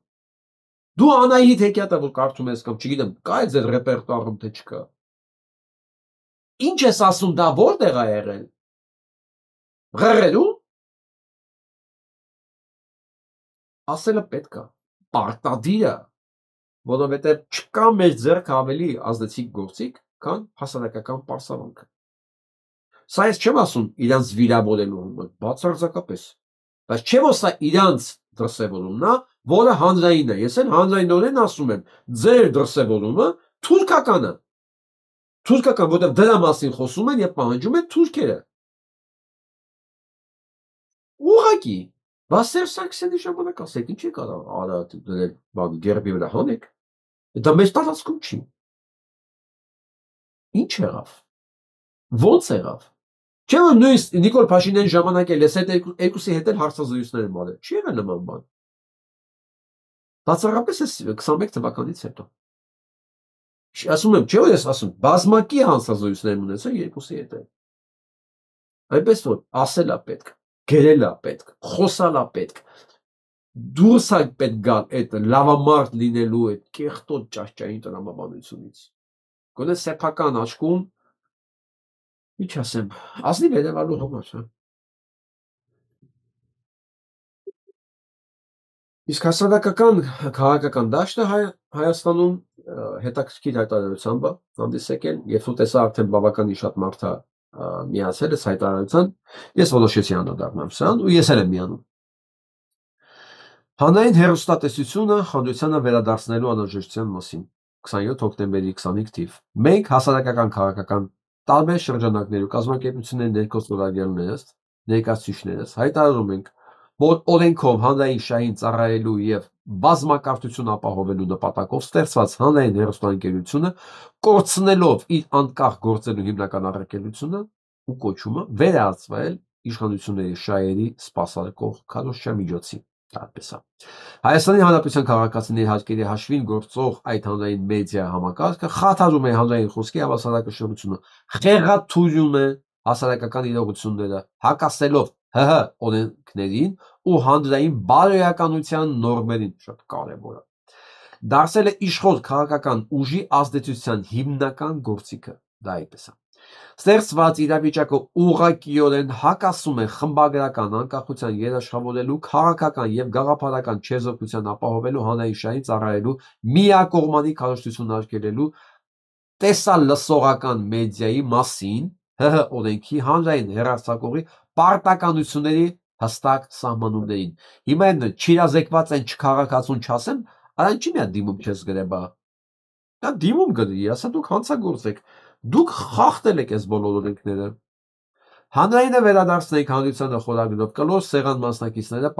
Դու Անահիտ հեքիաթը որ կարդում ես կամ չգիտեմ, կա է ձեր ռեպերտուարում թե չկա։ Ինչ ես ասում, դա որտեղ է եղել։ Ղրերու։ Ասելը պետք է, պարտադիր է, որովհետև չկա մեր ձեռք ավելի ազդեցիկ գործիք, քան հասարակական պարսարանքը։ Սա ես չեմ ասում իրանց վիրավորելու համար, բացարձակապես, բայց չէ որ սա իրանց դրսևորումն է, որը հանրային է, ես էլ հանրայնորեն ասում եմ, ձեր դրսևորումը թուրքական է, որտեղ դրա մասին խոսում են եւ պահանջում են թուրքերը, Ուղղակի Վասեր Սարգսյանի ժամանակ ասեք ինչի կարող արա դրել բան գերբի վրա հանեք դա մեծ տարածքում չի ինչ եղավ ո՞նց եղավ չէ՞ որ նույնիսկ Նիկոլ Փաշինյանի ժամանակ էլ էս այդ երկուսի հետ էլ հարցազրույցներ են արել չի եղել նման բան բացառապես էս 21 թվականից հետո ասում եմ չէ՞ որ ես ասում բազմակի հարցազրույցներ ունեցա երկուսի հետ այնպես որ ասելա պետք գերելա պետք խոսալա պետք դուրս է պետք գալ այդ լավամարդ լինելու այդ կեղտոտ ճահճային տրամաբանությունից գոնե սեփական աչքում ինչ ասեմ ազնիվ երևալու համար իսկ հասարակական քաղաքական դաշտը Հայաստանում հետաքրքիր հայտարարությամբ հանդիսեկել երբ ու տեսա արդեն բավականին շատ մարդ է միացել այս հայտարարության ես որոշեցի անդրադառնալ սրան ու ես էլ եմ միանում Հանրային հեռուստատեսությունը հանդիսանը վերադարձնելու անհրաժեշտության մասին 27 հոկտեմբերի 25 թիվ մենք հասարակական քաղաքական տարբեր շրջանակներու կազմակերպությունների ներկայացուցիչներս ներկայացուցիչներս հայտարարում ենք որ օրենքով հանրային շահին ծառայելու եւ բազմակարծություն ապահովելու նպատակով ստեղծված հանրային հեռուստաընկերությունը կորցնելով իր անկախ գործելու հիմնական առաքելությունը ու կոչումը վերահսկվել իշխանությունների շահերի սպասարկող քարոզչամիջոցի այդպես է Հայաստանի Հանրապետության քաղաքացիների հարկերի հաշվին գործող այդ հանրային մեդիա համակարգը խաթարում է հանրային խոսքի հավասարակշռությունը խեղաթյուրում է հասարակական իրողությունները հակասելով ՀՀ օրենքներին ու հանրային բարոյականության նորմերին շատ կարևոր է դարձել է իշխող քաղաքական ուժի ազդեցության հիմնական գործիքը դա այդպես է ստեղծված իրավիճակը ուղղակիորեն հակասում է խմբագրական անկախության երաշխավորելու քաղաքական եւ գաղափարական չեզոքության ապահովելու հանրային շահին ծառայելու միակողմանի քարոզչություն արգելելու տեսալսողական մեդիայի մասին ՀՀ օրենքի հանրային հեռարձակողի պարտականությունների հստակ սահմանումներին հիմա այն չիրազեկված են չքաղաքացուն չասեմ այն չի միա դիմում չես գրեբա դա դիմում գրի ասա դուք հանցագործեք դուք խախտել եք այս բոլոր օրենքները հանրայինը վերադարձնենք հանրությանը խորագրով կլոր սեղան մասնակիցները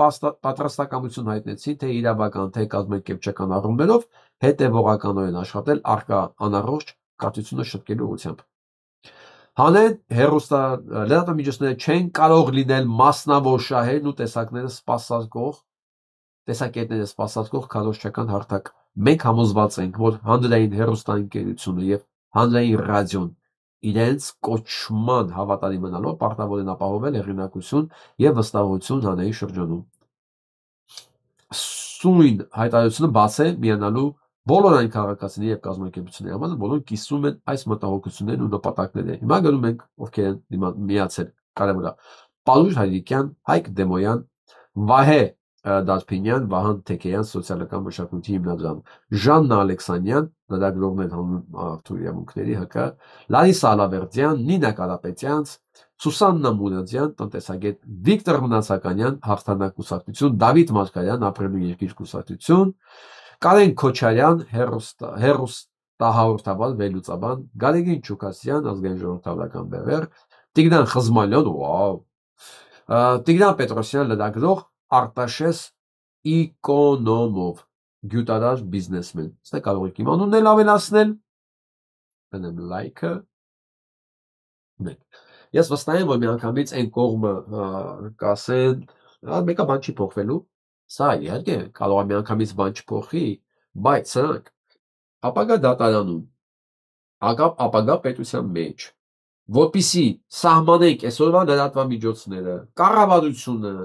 պատրաստակամություն հայտնեցին թե իրավական թե կազմակերպչական առումներով հետևողականորեն աշխատել արկա անառողջ կրթությունը շտկելու ուղղությամբ հանեն հերոստա լրատվամիջոցները չեն կարող լինել մասնավոր շահերն ու տեսակետները սպասարկող քարոզչական հարթակ մենք համոզված ենք որ հանրային հեռուստաընկերությունը եւ հանրային ռադիոն իրենց կոչման հավատարիմ մնալով պարտավոր են ապահովել հեղինակություն եւ վստահություն հանրային շրջանում սույն հայտարարությունը բաց է միանալու բոլոր այն քաղաքացիների եւ կազմակերպությունների համար որոնք կիսում են այս մտահոգություններն ու նպատակները հիմա գնում ենք ովքեր են միացել կարևոր է Պարուժ Հայրիկյան Հայկ Դեմոյան Վահե Դարփինյան Վահան Թեքեյան սոցիալական մշակույթի հիմնադրամ Ժաննա Ալեքսանյան լրագրողներ Արթուրյամունքների ՀԿ Լարիսա Ալավերդյան Նինա Կարապետյան Սուսաննա Մուրադյան տնտեսագետ Վիկտոր Մնացականյան հաղթանակ կուսակցություն Դավիթ Մարգարյան ապրելու երկիր կուսակցություն Կարեն Քոչարյան հերոստահաղորդավար վերլուծաբան Գարեգին Չուկասյան ազգային ժողովրդական բևեռ Տիգրան Խզմալյան վաու Տիգրան Պետրոսյան լրագրող Արտաշես Իկոնոմով գյուտարար բիզնեսմեն ստե կարող եք իմ անունն էլ ավելացնել բնեմ լայքը ես վստահ եմ որ միանգամից այն կողմը կասեն մեկը բան չի փոխվելու Սա իհարկե կարող է միանգամից բան չփոխի, բայց սրանք ապագա դատարանում, ապագա պետության մեջ, որպիսի սահմանենք այսօրվա լրատվամիջոցները, կառավարությունը,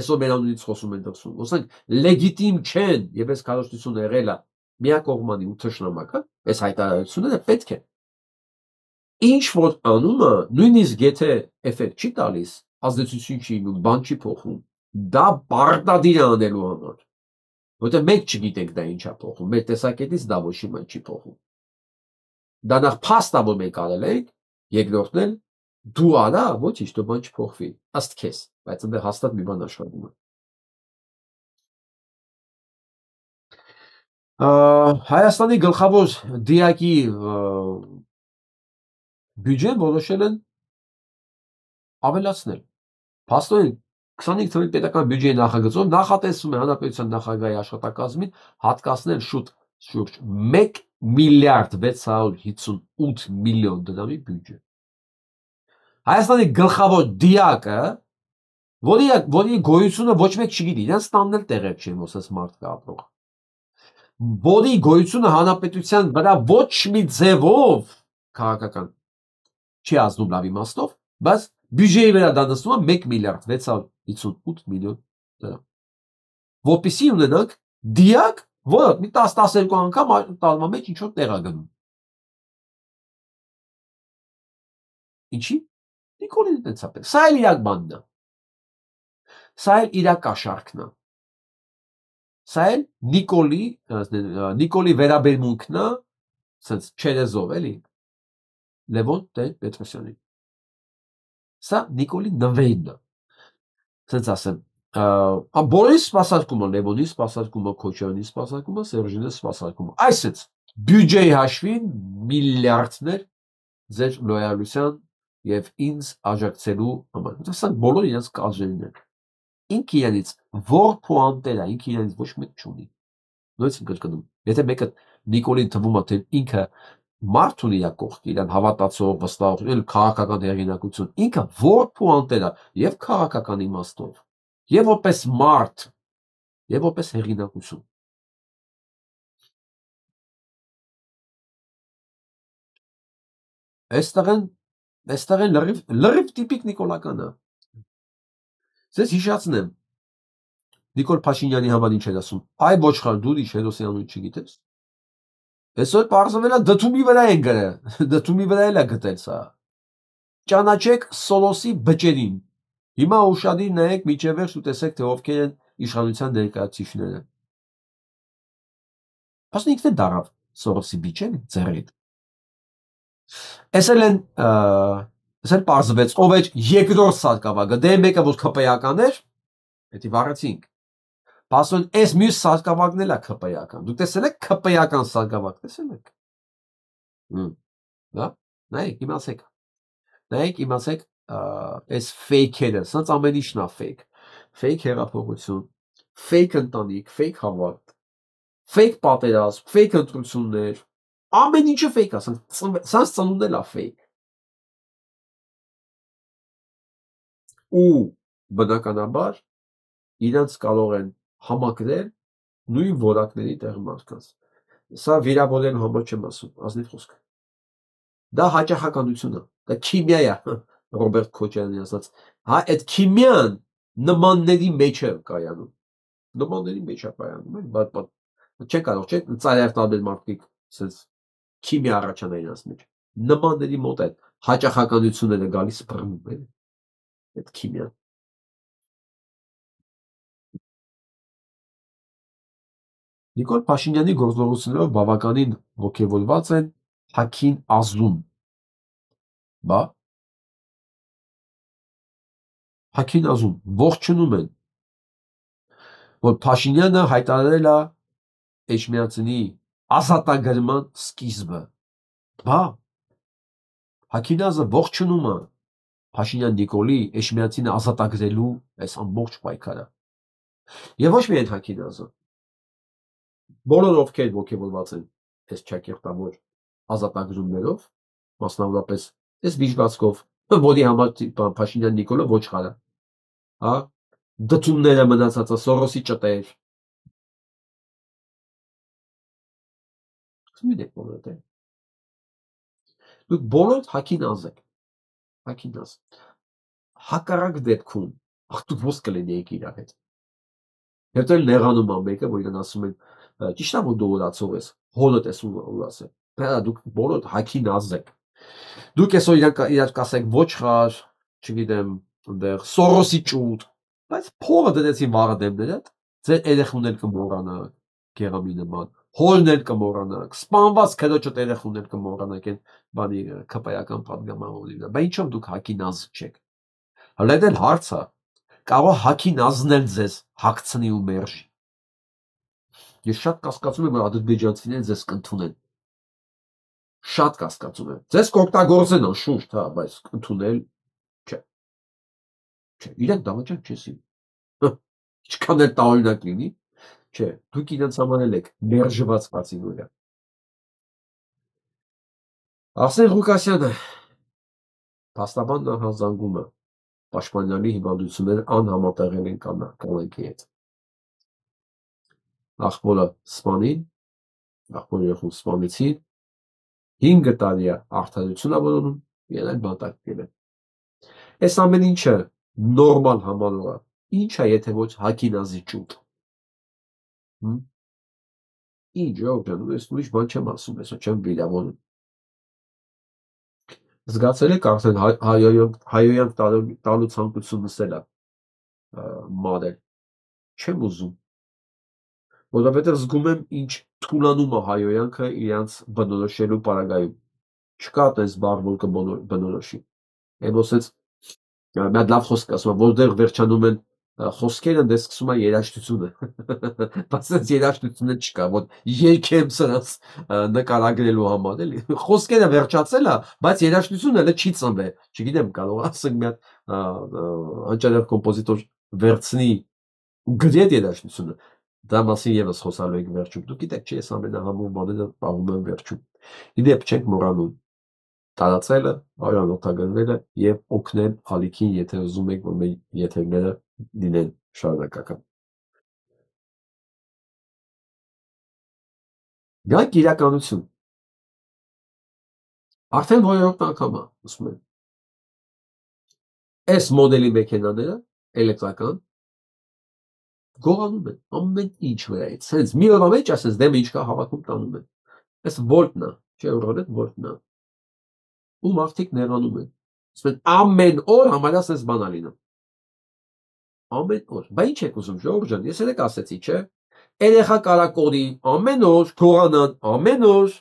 այսօր մեր անունից խոսում են դրսում, ասենք լեգիտիմ չեն եւ այս քարոզչությունը եղել է միակողմանի ու թշնամական, այս հայտարարությունները պետք է ինչ որ անումը նույնիսկ եթե էֆեկտ չի տալիս, ազդեցություն չի լինում, բան չի փոխում դա պարտադիր է անելու համար որտեղ մենք չգիտենք դա ինչա փոխում մեր տեսակետից դա ոչ մի բան չի փոխում դա նախ փաստա որ մենք արել ենք երկրորդն էլ դու արա ոչինչ դու բան չփոխվի ըստ քեզ բայց այնտեղ հաստատ մի բան աշխատում է Հայաստանի գլխավոր դիակի բյուջեն որոշել են ավելացնել փաստորեն 25 թվականի պետական բյուջեի նախագծով նախատեսվում է հանրապետության նախագահի աշխատակազմին հատկացնել շուրջ 1 միլիարդ 658 միլիոն դրամի բյուջե։ Հայաստանի գլխավոր դիակը, որի գոյությունը ոչ մեկ չգիտի, իրենց տանն էլ տեղեր չի ոսես մարդ կա ապրող, որի գոյությունը հանրապետության վրա ոչ մի ձևով քաղաքական չի ազդում լավ իմաստով, բայց բյուջեի վրա դա նստում է 1 միլիարդ 658 միլիոն դրամ, որպեսզի ունենանք դիակ, որը մի 10-12 անգամ տարվա մեջ ինչ-որ տեղ է գնում։ Ինչի՞։ Նիկոլին տենց է։ Սա էլ իրակ բանն է։ Սա էլ իրակ կաշառքն է։ Սա էլ Նիկոլի վերաբերմունքն է, սենց չերեզով էլի, Լևոն Տեր-Պետրոսյանին։ Սա Նիկոլի նվերն է։ Սենց ասեմ, բոլորի սպասարկումը, Լևոնի սպասարկումը, Քոչարյանի սպասարկումը, Սերժինի սպասարկումը։ Այսինքն բյուջեի հաշվին միլիարդներ ձեր լոյալության եւ ինձ աջակցելու համար։ Սա բոլոր իրենց կազմերն են։ Ինքը իրենից որ փոանտեր է, ինքը իրենից ոչ մեկ չունի։ Նույնիսկ կրկնում։ Եթե մեկը Նիկոլին թվում է, թե ինքը մարդ ունի իր կողքի, իրան հավատացող, վստահող, էլ քաղաքական հեղինակություն, ինքը որ փոանտեր է եւ քաղաքական իմաստով, եւ որպես մարդ, եւ որպես հեղինակություն։ Այստեղ են լրիվ տիպիկ նիկոլական է։ Ձեզ հիշացնեմ, Նիկոլ Փաշինյանի համար ինչ էր ասում, այ ոչխար դու ինչ հերոսի անուն չգիտես։ Այսօր պարզվել է դդումի վրա են գրել, դդումի վրա էլ է գտել սա։ Ճանաչեք Սորոսի բջերին։ Հիմա ուշադիր նայեք միջև վերջ ու տեսեք, թե ովքեր են իշխանության ներկայացուցիչները։ Բայց ինքն է դարավ Սորոսի բիջերը ձեռիդ։ Էսել պարզվեց, ով էր երկրորդ սարկավագը, դե մեկը որ ՔՊ-ական էր, հետի վառեցինք։ Բասոն այս մյուս սարկավագն էլ է ՔՊ-ական։ Դուք տեսել եք ՔՊ-ական սարկավագ, տեսել եք։ Դա, նայեք, իմացեք, այս ֆեյքերը, սենց ամեն ինչն է ֆեյք։ Ֆեյք հեղափոխություն, ֆեյք ընտանիք, ֆեյք հավատ, ֆեյք պատերազմ, ֆեյք ընտրություններ, ամեն ինչը ֆեյք է, սենց ծնունդն էլ է ֆեյք։ Ու բնականաբար իրենց կարող են համակրել նույն որակների տեղ մարդկանց։ Սա վիրավորելու համար չեմ ասում, ազնիվ խոսք։ Դա հաճախականություն է, դա քիմիա է, Ռոբերտ Քոչարյանի ասած, հա այդ քիմիան նմանների մեջ է կայանում։ Նմանների մեջ է կայանում, բայց չեն կարող, չէ՞, ծայրահեղ տարբեր մարդիկ ասես քիմիա առաջանա իրենց մեջ։ Նմանների մոտ է հաճախականությունները գալիս բռնում են այդ քիմիան։ Նիկոլ Փաշինյանի գործողություններով բավականին ոգևորված են Հաքին Ազուն։ Բա Հաքին Ազուն ողջունում են, որ Փաշինյանը հայտարարել է Էջմիածնի ազատագրման սկիզբը։ Բա Հաքինազը ողջունում է Փաշինյան Նիկոլի Էջմիածինը ազատագրելու այս ամբողջ պայքարը։ Եվ ոչ միայն Հաքինազը, բոլոր ովքեր ոգևորված են այս ճակերտավոր ազատագրումներով, մասնավորապես այս դիժվածքով, որի համար Փաշինյան Նիկոլը ոչխար է, հա, դդումները մնացածը Սորոսի ճտեր։ Դուք բոլոր Հաքինազ եք, Հաքինազ։ Հակառակ դեպքում դուք ո՞ս կլինեիք իրար հետ։ Հետո էլ նեղանում է մեկը, որ իրեն ասում են, ճիշտ է որ դու ուրացող ես, հոլդ ես ուրացել։ Բա դուք բոլոր Հաքինազ եք։ Դուք այսօր իրար կասեք ոչխար, չգիտեմ, այնտեղ Սորոսի ճուտ, բայց փողը դրեցին վառը դեմները, ձեր երեխուներ կմոռանաք, գեղամի նման, հոլներ կմոռանաք, սպանված քրոջդ երեխուներ կմոռանաք այն բանի ՔՊ-ական պատգամավորները։ Բա ինչով դուք Հաքինազ չեք։ Հələ էլ հարցը կարող Հաքինազն էլ ձեզ հագցնի ու մերժի։ Ես շատ կասկածում եմ, որ ադրբեջանցիները ձեզ կընդունեն։ Շատ կասկածում եմ։ Ձեզ կօգտագործեն անշուշտ, հա, բայց ընդունել չէ։ Չէ, իրենք դավաճան չեսին։ Ինչքան էլ տարօրինակ լինի, չէ, դուք իրենց համար եք մերժված կատեգորիա։ Արսեն Ղուկասյանը փաստաբանն հանձնվում է Պաշտպանյանի հիվանդությունները անհամատեղել են կյանքի հետ։ Աղբորը սպանին, աղբորը երբ սպանեցին, 5 տարի է արդարություն ավելանում, եւ այլ բանտարկել են։ Այս ամեն ինչը նորմալ համալուր է։ Ինչ է եթե ոչ հակինազի ճուտ։ Ինչ ջան, ես ուրիշ բան չեմ ասում, ես չեմ վիրավորում։ Զգացել եք արդեն հայոյանք տալու ցանկությունս էլ է մադել։ Չեմ ուզում։ Որովհետև զգում եմ ինչ թուլանում է հայոյանքը իրանց բնորոշելու պարագայում։ Չկա այդպես բառ, որ կբնորոշի։ Եմ ոսից մի հատ լավ խոսք ասում, որտեղ վերջանում են խոսքերը, դες սկսում է երաժշտությունը։ Բայց այս երաժշտությունը չկա, որ երկեմ սրանց նկարագրելու համար, էլի։ Խոսքերը վերջացել է, բայց երաժշտությունը էլ չի ծնվել։ Չգիտեմ, կարող ասենք մի հատ անճարեղ կոմպոզիտոր վերցնի ու գրի այդ երաժշտությունը։ Դա մասին եւս խոսալու եք վերջում։ Դուք գիտեք, չէ, ես ամենահամուր բաները պահում եմ վերջում։ Իդեպ չենք մոռանում տարածելը, արանօթագնվելը եւ օգնել ալիքին, եթե ուզում եք, որ մեր եթերները լինեն շարունակական։ Գանք իրականություն։ Արդեն որերորդ անգամ է, ասում եմ։ Այս մոդելի մեքենաները էլեկտրական գողանում են ամեն ինչ վրայից։ Սենց մի օրվա մեջ ասես դեմը ինչ կա հավաքում տանում են։ Այս վոլտնա, չէ՞ ռոլետ վոլտնա։ Ու մարդիկ նեղանում են։ Ասում են ամեն օր համարյա սենց բան ալինը։ Ամեն օր։ Բա ինչ եք ուզում, Ժողովուրդ ջան, ես էլ ասեցի, չէ՞։ Երեխա կարակորի ամեն օր, գողանան ամեն օր։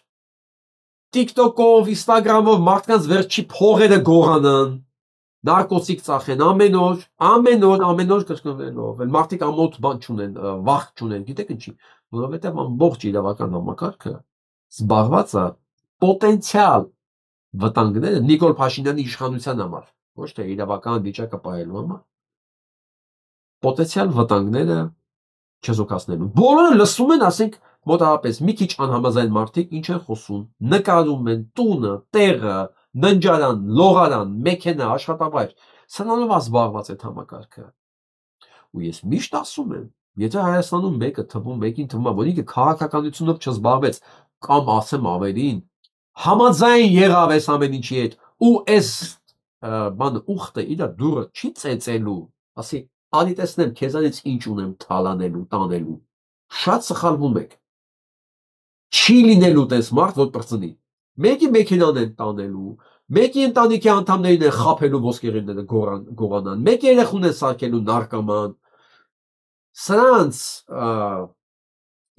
TikTok-ով, Instagram-ով մարդկանց վերջի փողերը գողանան։ Նարկոտիկ ծախեն ամեն օր կրկնվելով։ Էլ մարդիկ ամոթ բան չունեն, վախ չունեն, գիտեք ինչի, որովհետև ամբողջ իրավական համակարգը զբաղված է պոտենցիալ վտանգները Նիկոլ Փաշինյանի իշխանության համար, ոչ թե իրավական վիճակը պահելու համար, պոտենցիալ վտանգները չեզոքացնելու։ Բոլորը լսում են, ասենք, մոտավորապես մի քիչ անհամաձայն մարդիկ ինչ են խոսում, նկարում են տունը, տեղը, ննջարան, լողարան, մեքենա, աշխատավայր, սրանով զբաղված այդ համակարգը։ Ու ես միշտ ասում եմ, եթե Հայաստանում մեկը թվում, մեկին թվում է, որ ինքը քաղաքականությունով չզբաղվեց, կամ ասեմ ավելին, համաձայն եղավ այս ամեն ինչի հետ, ու այս բանը ուխտը իր դուրը չի ծեծելու, ասի, ալի տեսնեմ, քեզանից ինչ ունեմ թալանելու, տանելու, շատ սխալվում եք, չի լինելու տես մարդ, որ պրծնի, մեկի մեքենան են տանելու, մեկի ընտանիքի անդամներին են խապելու ոսկեղենները գողանան, մեկի երեխուն են սարքելու նարկաման, սրանց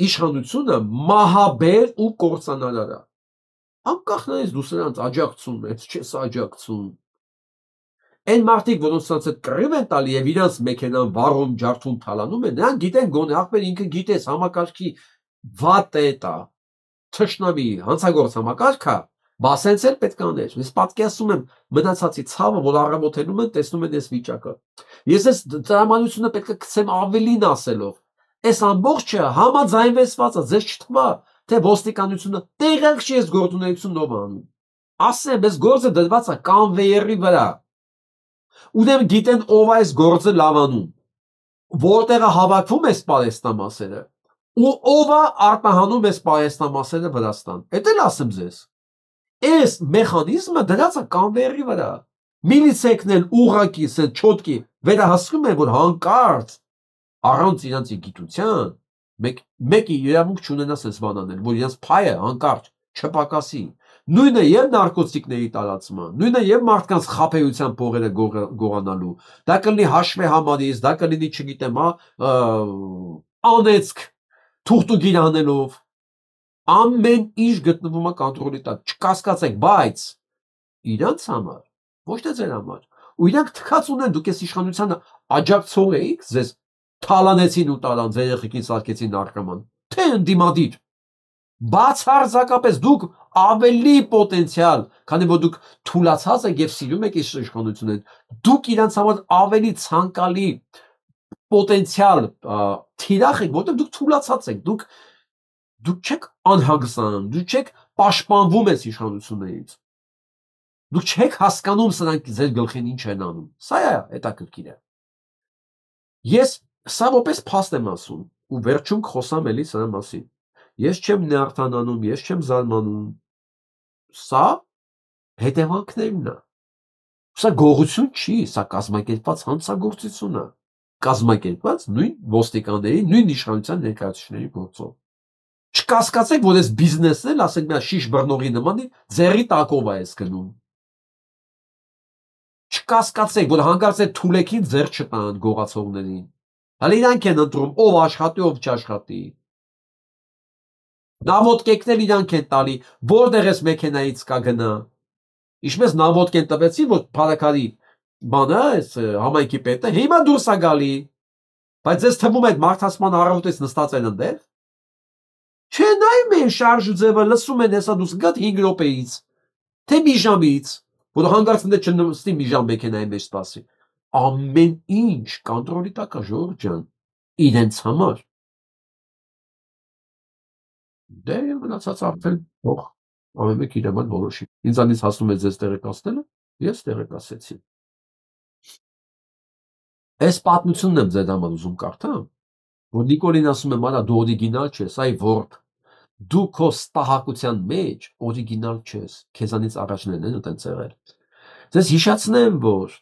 իշխանությունը մահաբեր ու կործանարար է, անկախ նայես դու սրանց աջակցում ես, չես աջակցում, այն մարդիկ, որոնց սրանց այդ կռիվ են տալի եւ իրանց մեքենան վառում, ջարդում, թալանում են, նրանք գիտեն գոնե ախպեր ինքը գիտես համակարգի վատ է դա, թշնամի, հանցագործ համակարգա, բա սենց էլ պետք է աներ։ Ես պատկերացնում եմ մնացածի ցավը, որ առավոտելում են, տեսնում են այս վիճակը։ Ես այս տրամադրությունը պետք է գցեմ ավելին ասելով։ Այս ամբողջը համաձայնվեցված է, ձեզ չթվա, թե ոստիկանությունը տեղակ չի այս գործունեությունով անում։ Ասեմ, այս գործը դրված է կանվեյերի վրա։ Ուրեմն գիտեն ով է այս գործը լավանում, որտեղը հավաքվում է պարեստամասերը, ու ով է արտահանում այս պարեստամասերը Վրաստան։ Էդ էլ ասեմ ձեզ։ Այս մեխանիզմը դրած է կանվեյերի վրա։ Միլիցեքն էլ ուղակի, սենց չոտկի վերահսկում են, որ հանկարծ առանց իրանց գիտության մեկի իրավունք չունենա սենց բան անել, որ իրանց փայը հանկարծ չպակասի։ Նույնը եւ նարկոտիկների տարածման, նույնը եւ մարդկանց խափեության փողերը գողանալու, դա կլինի հաշվի համարից, դա կլինի, չգիտեմ, անեցք թուղթուգիր անելով, ամեն ինչ գտնվում է կոնտրոլի տակ, չկասկածեք, բայց իրանց համար, ոչ թե ձեր համար, ու իրանք թքած ունեն, դուք այս իշխանությանը աջակցող էիք, ձեզ թալանեցին ու տարան, ձեր երեխեքին սարքեցին նարկոման, թե ընդդիմադիր, բացարձակապես դուք ավելի պոտենցիալ, քանի որ դուք թուլացած եք եւ սիրում եք իշխանությունները, դուք իրանց համար ավելի ցանկալի պոտենցիալ թիրախ եք, որտեղ դուք թուլացած եք, դուք չեք անհագստանում, դուք չեք պաշտպանվում այս իշխանություններից։ Դուք չեք հասկանում սրանք ձեր գլխին ինչ են անում։ Սա է հետաքրքիր է։ Ես սա որպես փաստ եմ ասում ու վերջում խոսամ էլի սրա մասին։ Ես չեմ նյարդանանում, ես չեմ զարմանում։ Սա հետևանքներն է։ Սա գողություն չի, սա կազմակերպված հանցագործություն է։ Կազմակերպված նույն ոստիկանների, նույն իշխանության ներկայացուցիչների գործով։ Չկասկածեք, որ այս բիզնեսն էլ, ասենք, մի շիշ բռնողի նման ձեռի տակով է այս գնում։ Չկասկածեք, որ հանկարծ այդ թուլեքին ձեռ չտան գողացողներին։ Հələ իրանք են ընտրում, ով աշխատի, ով չաշխատի։ Նավոտկեկներ իրանք են տալի, որտեղ էս մեքենայից կա գնա։ Ինչպես նավոտկեն տվեցին, որ փարակարի բանը, այս համայնքի պետը հիմա դուրս է գալի։ Բայց ձեզ թվում է այդ մարդասման առավոտից նստած են ընդեր։ Չէ, նայում են շարժ ձևը, լսում են հեսա դուրս գա 5 րոպեից, թե մի ժամից, որ հանգարց ընդ չնստի մի ժամ մեքենայի մեջ սպասի։ Ամեն ինչ կոնտրոլի տակ է, ժողովուրդ ջան, իրենց համար։ Դե մնացած արդեն թող ամեն մեկ իր համար որոշի։ Ինձանից հասնում է ձեզ տեղեկացնելը, ես տեղեկացեցի։ Այս պատմությունն եմ ձեր համար ուզում կարդամ, որ Նիկոլին ասում եմ, արա դու օրիգինալ չես, այ որբ դու քո ստահակության մեջ օրիգինալ չես, քեզանից առաջներն են ուտեն ծեղել։ Ձեզ հիշացնեմ, որ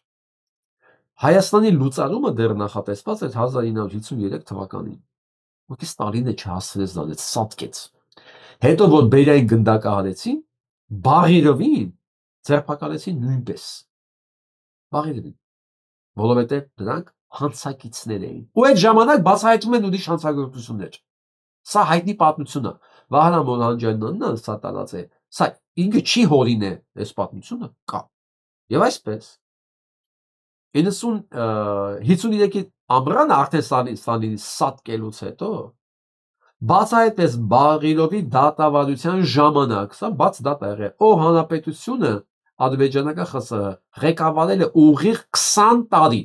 Հայաստանի լուծարումը դեռ նախատեսված էր 1953 թվականին, որտեղ Ստալինը չհասցրեց դրանից, սատկեց։ Հետո որ Բերիային գնդակահարեցին, Բաղիրովին ձերբակալեցին նույնպես։ Բաղիրովին, որովհետև դրանք հանցակիցներ էին։ Ու այդ ժամանակ բացահայտվում են ուրիշ հանցագործություններ։ Սա հայտնի պատմություն է։ Վահրամ Մոհանջյանն սա տարած է։ Սա ինքը չի հորին է այս պատմությունը կա։ Եվ այսպես 53-ի ամռանը արդեն Ստալինի սատկելուց հետո բացահայտեց Բաղիրովի դատավարության ժամանակ, սա բաց դատ է եղել, ով հանրապետությունը ադրբեջանական ԽՍՀ ղեկավարել է ուղիղ 20 տարի։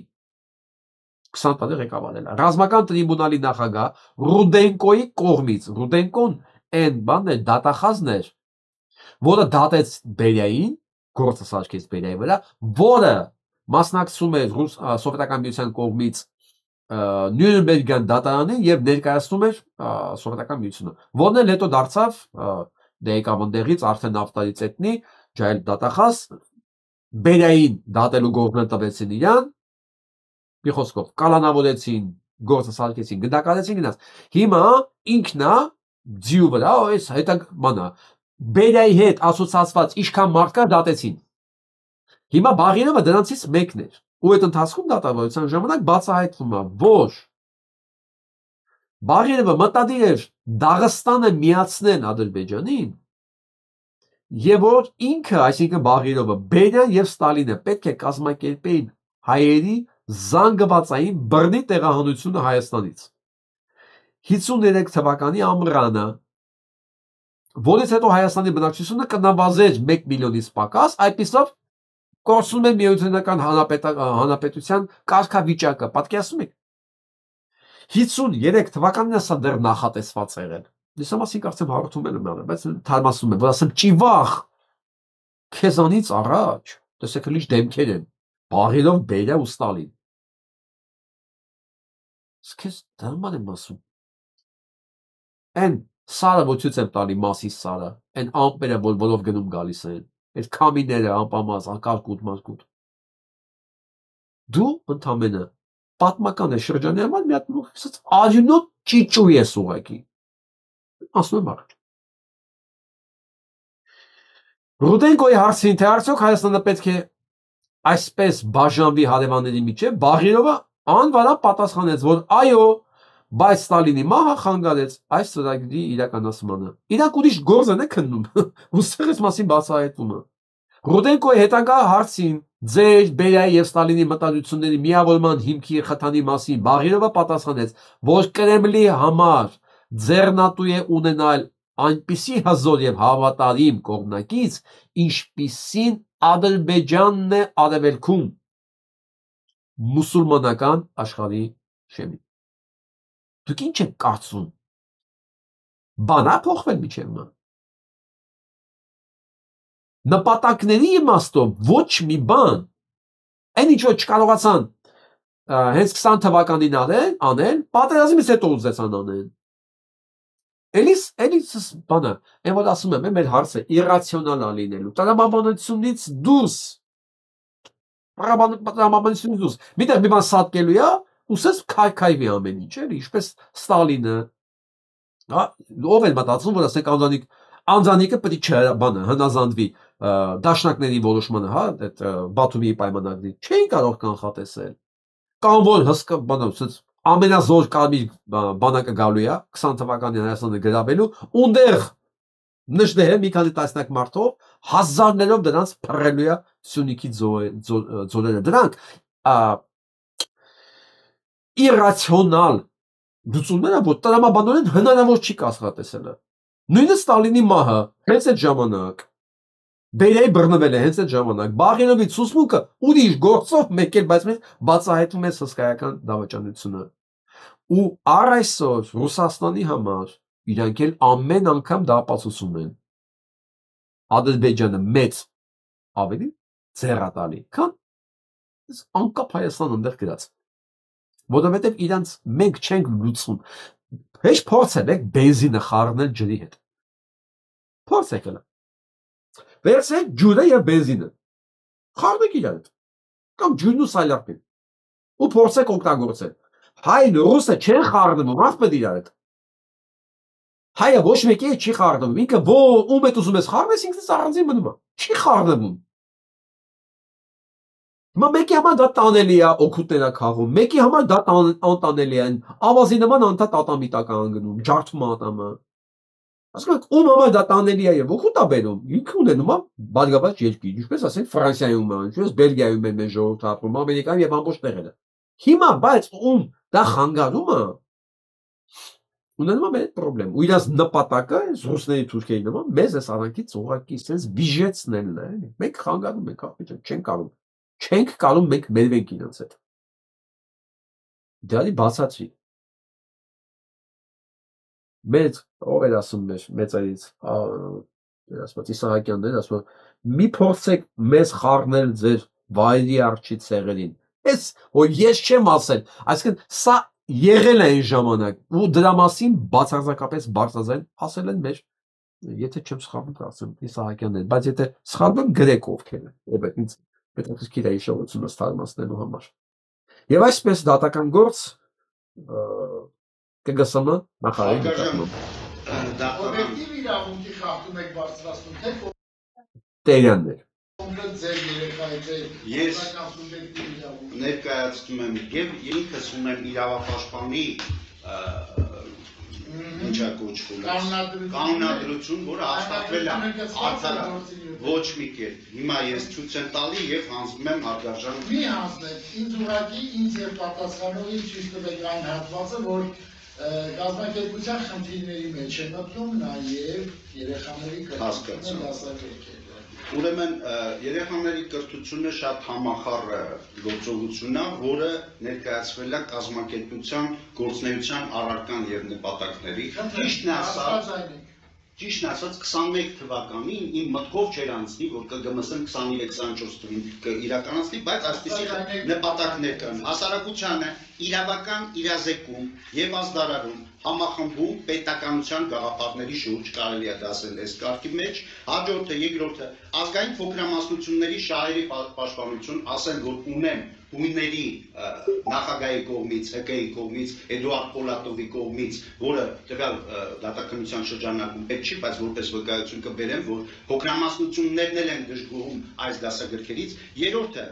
20 տարի ղեկավարել է։ Ռազմական տրիբունալի նախագահ Ռուդենկոյի կողմից, Ռուդենկոն այն բանն է, դատախազն էր, որը դատեց Բերիային, գործը սարքեց Բերիայի վրա, որը մասնակցում էր Սովետական միության կողմից Նյուրնբերգյան դատարանին եւ ներկայացնում էր Սովետական միությունը, որն էլ հետո դարձավ դեկամբերից արդեն նավթարից էտնի ջայլ դատախազ Բերիային դատելու գործն տվեցին իրան, մի խոսքով կալանավորեցին, գործը սարքեցին, գնդակարեցին գնաց։ Հիմա ինքնա ձիու վրա այս հետա բանա Բերիայի հետ ասոցացված ինչքան մարդ կա դատեցին։ Հիմա Բաղիրովը դրանցից մեկն էր։ Ու այդ ընթացքում դատավարության ժամանակ բացահայտվում է, որ Բաղիրովը մտադիր էր Դաղստանը միացնել Ադրբեջանին, եւ որ ինքը, այսինքն Բաղիրովը, Բերիան եւ Ստալինը պետք է կազմակերպեին հայերի զանգվածային բռնի տեղահանությունը Հայաստանից։ 53 թվականի ամռանը, որից հետո Հայաստանի բնակչությունը կնավազեր 1 միլիոնից պակաս, այդպիսով կորցնում է միութենական հանրապետության կարգավիճակը, պատկերացնում եք։ 53 թվականին ասա դեռ նախատեսված եղել։ Դեսա մասին կարծեմ հարթում եմ, բայց թարմացնում եմ, որ ասեմ ճիվախ քեզանից առաջ, տեսեք լիճ դեմքեր են, Բաղիրով, Բերիա ու Ստալին։ Սկես դրման եմ ասում։ Են սարը որ ցույց եմ տալի մասի սարը, այն ամպերը որով գնում գալիս են, այդ քամիները ամպամազ, անկարկուտ մարկուտ։ Դու ընդամենը պատմական է շրջանի համար մի հատ արյունոտ ճիճու ես ուղակի։ Ասում եմ առաջ։ Ռուդենկոյի հարցին, թե արդյոք Հայաստանը պետք է այսպես բաժանվի հարևանների միջև, Բաղիրովը անվարավ պատասխանեց, որ այո, բայց Ստալինի մահը խանգարեց այս ծրագրի իրականացմանը։ Իրանք ուրիշ գործ են քննում, ուստեղ այս մասին բացահայտվում է։ Ռուդենկոյի հետագա հարցին ձեր Բերիայի եւ Ստալինի մտադրությունների միավորման հիմքի խթանի մասին Բաղիրովը պատասխանեց, որ Կրեմլի համար ձեռնատու է ունենալ այնպիսի հզոր եւ հավատարիմ կողմնակից, ինչպիսին Ադրբեջանն է արևելքում մուսուլմանական աշխարհի Շեմի։ Դուք ինչ եք կարծում։ Բանա փոխվել միջև նա։ Նպատակների իմաստով ոչ մի բան, այն ինչ որ չկարողացան հենց 20 թվականին անել, պատերազմից հետո ուզեցան անել։ Էլիս բանը, այն որ ասում եմ, մեր հարցը իրացիոնալ է լինելու, տրամաբանությունից դուրս, միտեղ մի բան սատկելու է, ուսես քայքայվի ամեն ինչ, էլի, ինչպես Ստալինը, ով էլ մտածում, որ ասենք անձանիկը պետք է հնազանդվի դաշնակների որոշմանը, հա, այդ Բաթումի պայմանագրի, չէին կարող կանխատեսել, կամ որ հսկա բանը, ամենազոր կարմիր բանակը գալու է 20 թվականին Հայաստանը գրավելու, ունդեղ նշտեղ մի քանի տասնյակ մարդով հազարներով դրանց փռելու է Սյունիքի ձորերը։ Դրանք իրացիոնալ լուծումները, որ տրամաբանորեն հնարավոր չի կանխատեսել։ Նույնը Ստալինի մահը հենց այդ ժամանակ, Բերիայի բռնվելը հենց այդ ժամանակ, Բաղինովի ցուսմունքը ուրիշ գործով մեկ էլ, բայց մենք բացահայտում ենք հսկայական դավաճանությունը։ Ու առ այսօր Ռուսաստանի համար իրանք էլ ամեն անգամ դա ապացուցում են։ Ադրբեջանը մեծ ավելի ձեռատալի, քան անկապ Հայաստանը ընդեր գրած։ Որովհետև իրանց մենք չենք լուծում։ Հեչ փորձել եք բենզինը խառնել ջրի հետ։ Փորձեք հələ։ Վերցրեք ջուրը եւ բենզինը։ Խառնեք իրար հետ։ Կամ ջուրն ու սալարկին։ Ու փորձեք օգտագործել։ Հայն ու ռուսը չեն խառնվում, ասպետ իրար հետ։ Հայը ոչ մեկի հետ չի խառնվում։ Ինքը ում հետ ուզում ես խառնես, ինքնից առանձին մնում է։ Չի խառնվում։ Հիմա մեկի համար դա տանելի է, օգուտներ է քաղում, մեկի համար դա անտանելի է, ավազի նման անդադ ատամիտակ է անգնում, ջարդում ատամը։ Ասենք ում համար դա տանելի է եւ օգուտ է բերում, ինքը ունենում է բարգավաճ երկիր, ինչպես ասենք Ֆրանսիայում է, ինչպես Բելգիայում է մեր ժողովուրդը ապրում, Ամերիկայում եւ ամբողջ տեղերը։ Հիմա բայց ում դա խանգարում է, ունենում է մեր խնդրեմ։ Ու իրաց նպատակը ռուսների թուրքերի նման մեզ էս արանքից ուղղակի sense վիժեցնելն է, մենք խանգարում ենք, ապա չենք կարող մենք մերվենք իրենց հետ։ Դարի բացացի։ Մեծ ով էր ասում մեծերից, ասում Իսահակյանն էր ասում, մի փորձեք մեզ խառնել ձեր վայրի արջի ցեղերին։ Էս որ ես չեմ ասել, այսինքն սա եղել է այն ժամանակ ու դրա մասին բացարձակապես բարձրաձայն ասել են մեր, եթե չեմ սխալվում, ասեմ Իսահակյանն էր, բայց եթե սխալվում գրեք ովքեր են, ով է ինձ պետք է հիշողությունը ստարմացնելու համար։ Եվ այսպես դատական գործ կգսմը նախարարի նկատմամբ։ Օբյեկտիվ իրավունքի խախտում եք բարձրացնում, թե Տերյաններ։ Ձեր երեխայի ես ներկայացնում եմ եւ ինքս ունեմ իրավապաշտպանի ինչա կոչվում կանոնադրություն, որը հաստատվել է արդարացնել ոչ մի կերպ։ Հիմա ես ցույց եմ տալի եւ հանձնում եմ հարգարժան։ Մի հանձնեք, ինձ ուղղակի ինձ եւ պատասխանողին ցույց տվեք այն հատվածը, որ կազմակերպության խնդիրների մեջ է մտնում նաեւ երեխաների կրթությունը դասակարգել։ Ուրեմն երեխաների կրթությունը շատ համախառ գործողություն է, որը ներկայացվել է կազմակերպության գործունեության առարկան եւ նպատակների։ Ճիշտն ասած 21 թվականին իմ մտքով չէր անցնի, որ ԿԳՄՍ-ն 23-24 թվականին կիրականացնի, բայց այսպիսի նպատակներ կան։ Հասարակությանը իրավական իրազեկում եւ ազդարարում համախմբում պետականության գաղափարների շուրջ կարելի է դասել այս կարգի մեջ, հաջորդը, երկրորդը, ազգային փոքրամասնությունների շահերի պաշտպանություն, ասեն, որ ունեն հույների նախագահի կողմից, ՀԿ-ի կողմից, Էդուարդ Պոլատովի կողմից, որը տվյալ դատականության շրջանակում պետք չի, բայց որպես վկայություն կբերեմ, որ փոքրամասնություններն էլ են դժգոհում այս դասագրքերից, երրորդը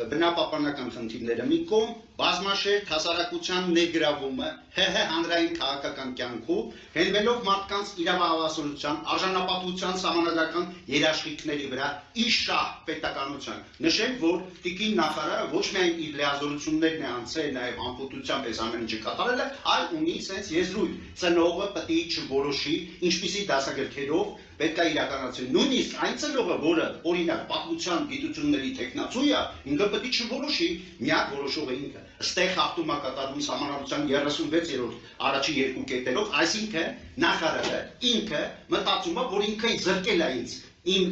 բնապահպանական խնդիրները մի կողմ, բազմաշերտ հասարակության ներգրավումը ՀՀ հանրային քաղաքական կյանքում, հենվելով մարդկանց իրավահավասարության, արժանապատվության սահմանադրական երաշխիքների վրա իշահ պետականության։ Նշենք, որ տիկին նախարարը ոչ միայն իր լիազորություններն է անցել, նաև անփոթությամբ այս ամեն ինչը կատարել է, այլ ունի sense եզրույթ, ծնողը պետք է չորոշի, ինչպիսի դասագրքերով պետք է իրականացվի։ Նույնիսկ այն ծնողը, որը օրինակ պատմության գիտությունների տեխնացու է, ինքը պետք է չորոշի, միակ որոշողը ինքը։ Ստեղ հաղթում է կատարվում Սահմանադրության 36-րդ առաջի երկու կետերով, այսինքն նախարարը ինքը մտածում է, որ ինքը զրկել է ինձ իմ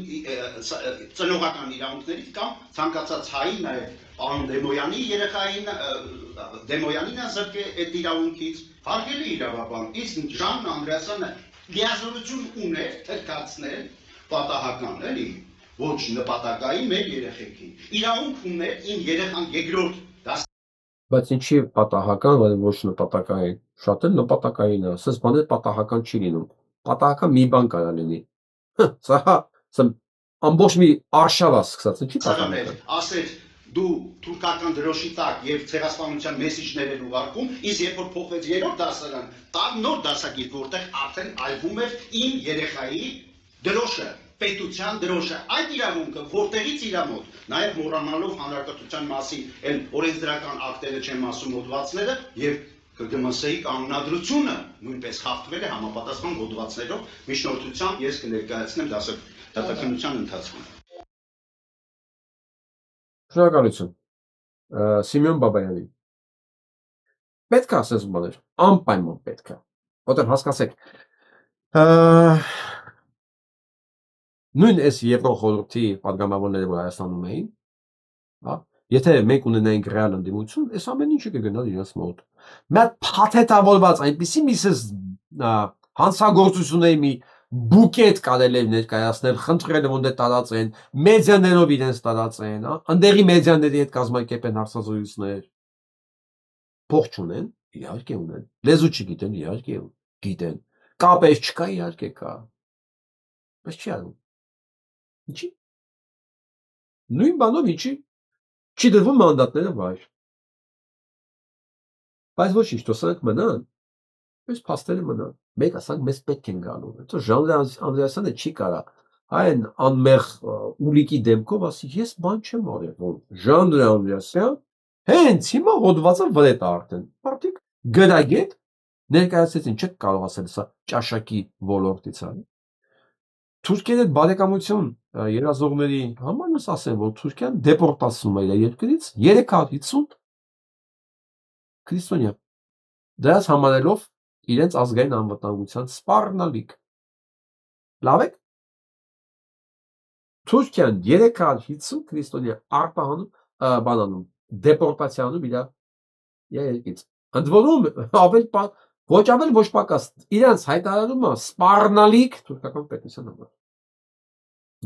ծնողական իրավունքներից կամ ցանկացած հայի, նաև պարոն Դեմոյանի երեխային Դեմոյանին է զրկել այդ իրավունքից, հարգելի իրավաբան, իսկ Ժան Անդրեասյանը լիազորություն ուներ թրքացնել պատահական, էլի, ոչ նպատակային մեր երեխեքին։ Իրավունք ուներ իմ երեխան երկրորդ դաս։ Բայց ինչի պատահական, ոչ նպատակային։ Շատ էլ նպատակային է, ասես բաներ պատահական չի լինում։ Պատահական մի բան կարա լինի։ Սա ամբողջ մի արշավ է սկսած, ինչի պատահական։ Ասեր դու թուրքական դրոշի տակ եւ ցեղասպանության մեսիջներ են ուղարկում, իսկ երբ որ փոխվեց երրորդ դասարան, տան նոր դասագիր, որտեղ արդեն այլվում էր իմ երեխայի դրոշը, պետության դրոշը, այդ իրավունքը որտեղից իրա մոտ, նաեւ մոռանալով հանրակրթության մասին այն օրենսդրական ակտերը չեմ ասում հոդվածները եւ ԿԳՄՍ-ի կանոնադրությունը նույնպես խախտվել է համապատասխան հոդվածներով, միջնորդությամբ ես կներկայացնեմ դասակրթության ընթացքում։ Շնորհակալություն Սիմեոն Բաբայանին։ Պետք է ասես բաներ, անպայման պետք է, որտեղ հասկացեք, նույն այս Եվրոխորհրդի պատգամավորները, որ Հայաստանում էին, եթե մենք ունենայինք ռեալ ընդդիմություն, այս ամեն ինչը կգնար իրենց մոտ։ Մի հատ փաթեթավորված այնպիսի միսս հանցագործությունների մի բուկետ կարելի է ներկայացնել, խնդրել որ դե տարածեն, մեդիաներով իրենց տարածեն, ընդեղի մեդիաների հետ կազմակերպեն հարցազրույցներ։ Փող չունեն, իհարկե ունեն։ Լեզու չգիտեն, իհարկե գիտեն։ Կապեր չկա, իհարկե կա։ Բայց չի անում։ Ինչի՞։ Նույն բանով ինչի՞ չի դրվում մանդատները վայր։ Բայց ոչինչ, դասանք մնան, այս փաստերը մնան։ Մեկ ասանք մեզ պետք են գալու։ Հետո Ժան Անդրեասյանը չի կարա այն անմեղ ուլիկի դեմքով ասի, ես բան չեմ արել, որ Ժան Անդրեասյան հենց հիմա հոդվածը վրետ է արդեն։ Մարդիկ գրագետ ներկայացեցին, չեք կարող ասել սա ճաշակի ոլորտից է։ Թուրքիայի հետ բարեկամություն երազողների համար ես ասեմ, որ Թուրքիան դեպորտացնում է իր երկրից 350 քրիստոնյա։ Դրանց համարելով իրենց ազգային անվտանգության սպառնալիք։ Լավ է։ Թուրքիան 350 քրիստոնյա արտահանում, բանանում, դեպորտացիանում իր երկրից։ Ընդ որում ոչ ավել ոչ պակաս իրենց հայտարարումը սպառնալիք թուրքական պետության համար։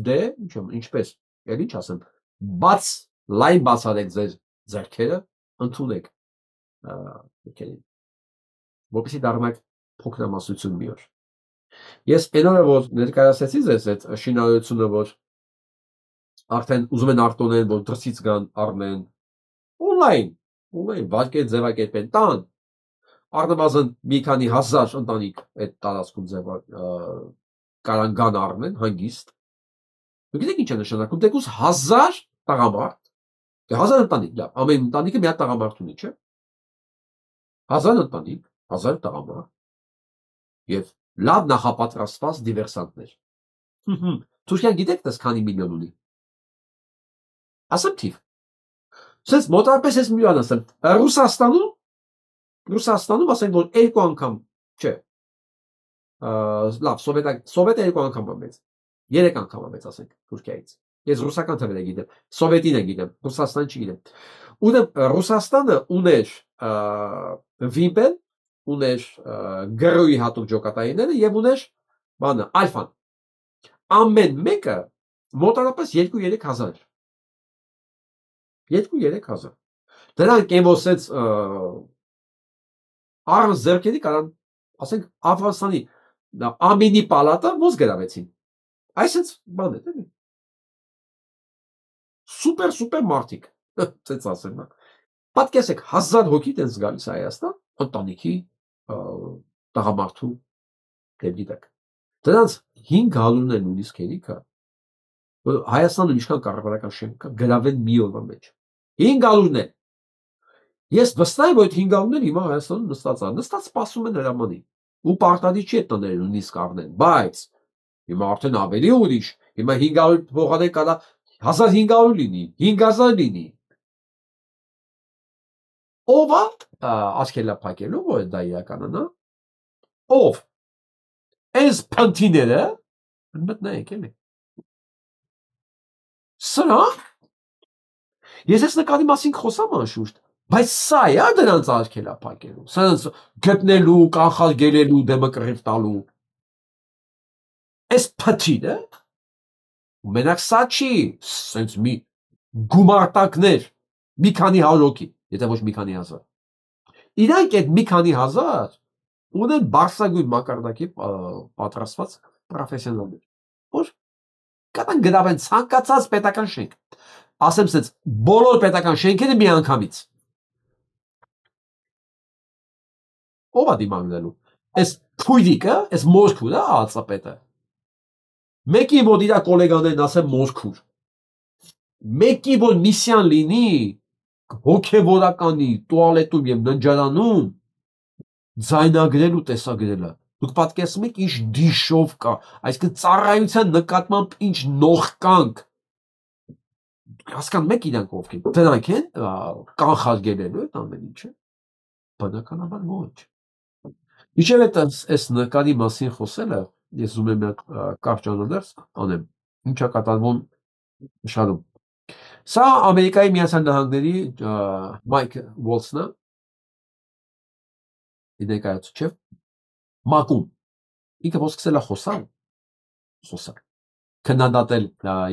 Դե ինչպես, էլ ինչ ասեմ, լայն բացարեք ձեր ձեռքերը, ընդունեք որպեսզի դառնաք փոքրամասնություն մի օր։ Ես այն օրը որ ներկայացեցի ձեզ այդ շինարարությունը, որ արդեն ուզում են արտոնեն, որ դրսից գան առնեն, օնլայն, վարկեր ձևակերպեն, տան, առնվազն մի քանի հազար ընտանիք այդ տարածքում կարան գան առնեն, հանգիստ։ Դուք գիտեք ինչ է նշանակում, դեկուս 1000 տղամարդ, 1000 ընտանիք, լավ, ամեն ընտանիքը մի հատ տղամարդ ունի, չէ՞։ 1000 ընտանիք, 1000 տղամարդ եւ լավ նախապատրաստված դիվերսանտներ։ Թուրքիան գիտեք դες քանի միլիոն ունի։ Ասեմ թիվ։ Սենց մոտավորապես ես միլիոն ասեմ, Ռուսաստանում ասենք որ 2 անգամ, չէ։ Լավ, սովետը 2 անգամ մեծ։ 3 անգամ մեծ ասենք Թուրքիայից։ Ես ռուսական թվերը գիտեմ, սովետին եմ գիտեմ, Ռուսաստանը չգիտեմ։ Ուրեմն Ռուսաստանը ուներ Վիմպեն, ուներ գրոյի հատուկ ջոկատայինները եւ ուներ բանը Ալֆան։ Ամեն մեկը մոտավորապես 2-3 հազար։ 2-3 հազար։ Դրանք եմոսեց առ ձեռքերի կարան, ասենք Աֆղանստանի ամինի պալատը ոնց գրավեցին։ Այսպես բան է, դե։ Սուպեր մարդիկ, ցած ասեմ։ Պատկերացեք 1000 հոգի տենց գալիս Հայաստան, ընտանիքի տղամարդու դեպի։ Դրանց 500-ն են նույնիսկ հերիքը։ Հայաստանը ինչքան կառավարական շենք կա, գրավել մի օրվա մեջ։ 500-ն է։ Ես վստահ եմ, որ այդ 500-ները հիմա Հայաստանում նստած սպասում են հրամանի։ Ու պարտադիր չի այդ տները նույնիսկ առնեն, բայց հիմա արդեն ավելի ուրիշ, հիմա 500 փոխարեն կարա 1500 լինի, 5000 լինի։ Ով է աչքելափակելու, որ դա իրականանա։ Ով այս փանթիները մտնեք էլի։ Սրա ես այս նկարի մասին խոսամ անշուշտ, բայց սա է դրանց աչքելափակելու, սրանց գտնելու, կանխարգելելու, դեմը կռիվ տալու։ Այս փթիները մենակ սա չի, սենց մի գումարտակներ, մի քանի հարոքի, եթե ոչ մի քանի հազար։ Իրանք այդ մի քանի հազար ունեն բարձրագույն մակարդակի պատրաստված պրոֆեսիոնալներ, որ կան գրավեն ցանկացած պետական շենք։ Ասեմ սենց բոլոր պետական շենքերը մի անգամից։ Ով է դիմանկնելու։ Այս փույրիկը, այս մորքուրը ածապետը։ Մեկի որ իր կոլեգաներն ասեն մորքուր։ Մեկի որ միսիան լինի հոգևորականի տուալետում եւ ննջարանում ձայնագրելու տեսագրելը։ Դուք պատկերացնում եք ինչ դիշով կա, այսինքն ծառայության նկատմամբ ինչ նողկանք։ Հասկանում եք իրանք ովքեր։ Դրանք են կանխարգելելու այդ ամեն ինչը։ Բնականաբար ոչ։ Իչև այս նկարի մասին խոսելը, ես ուզում եմ կարճ անոդերս անեմ, ինչա կատարվում շարում։ Սա Ամերիկայի Միացյալ Նահանգների Մայք Ուոլսն է, ներկայացուցիչ, մակում, ինքը որ սկսել է խոսալ, քննադատել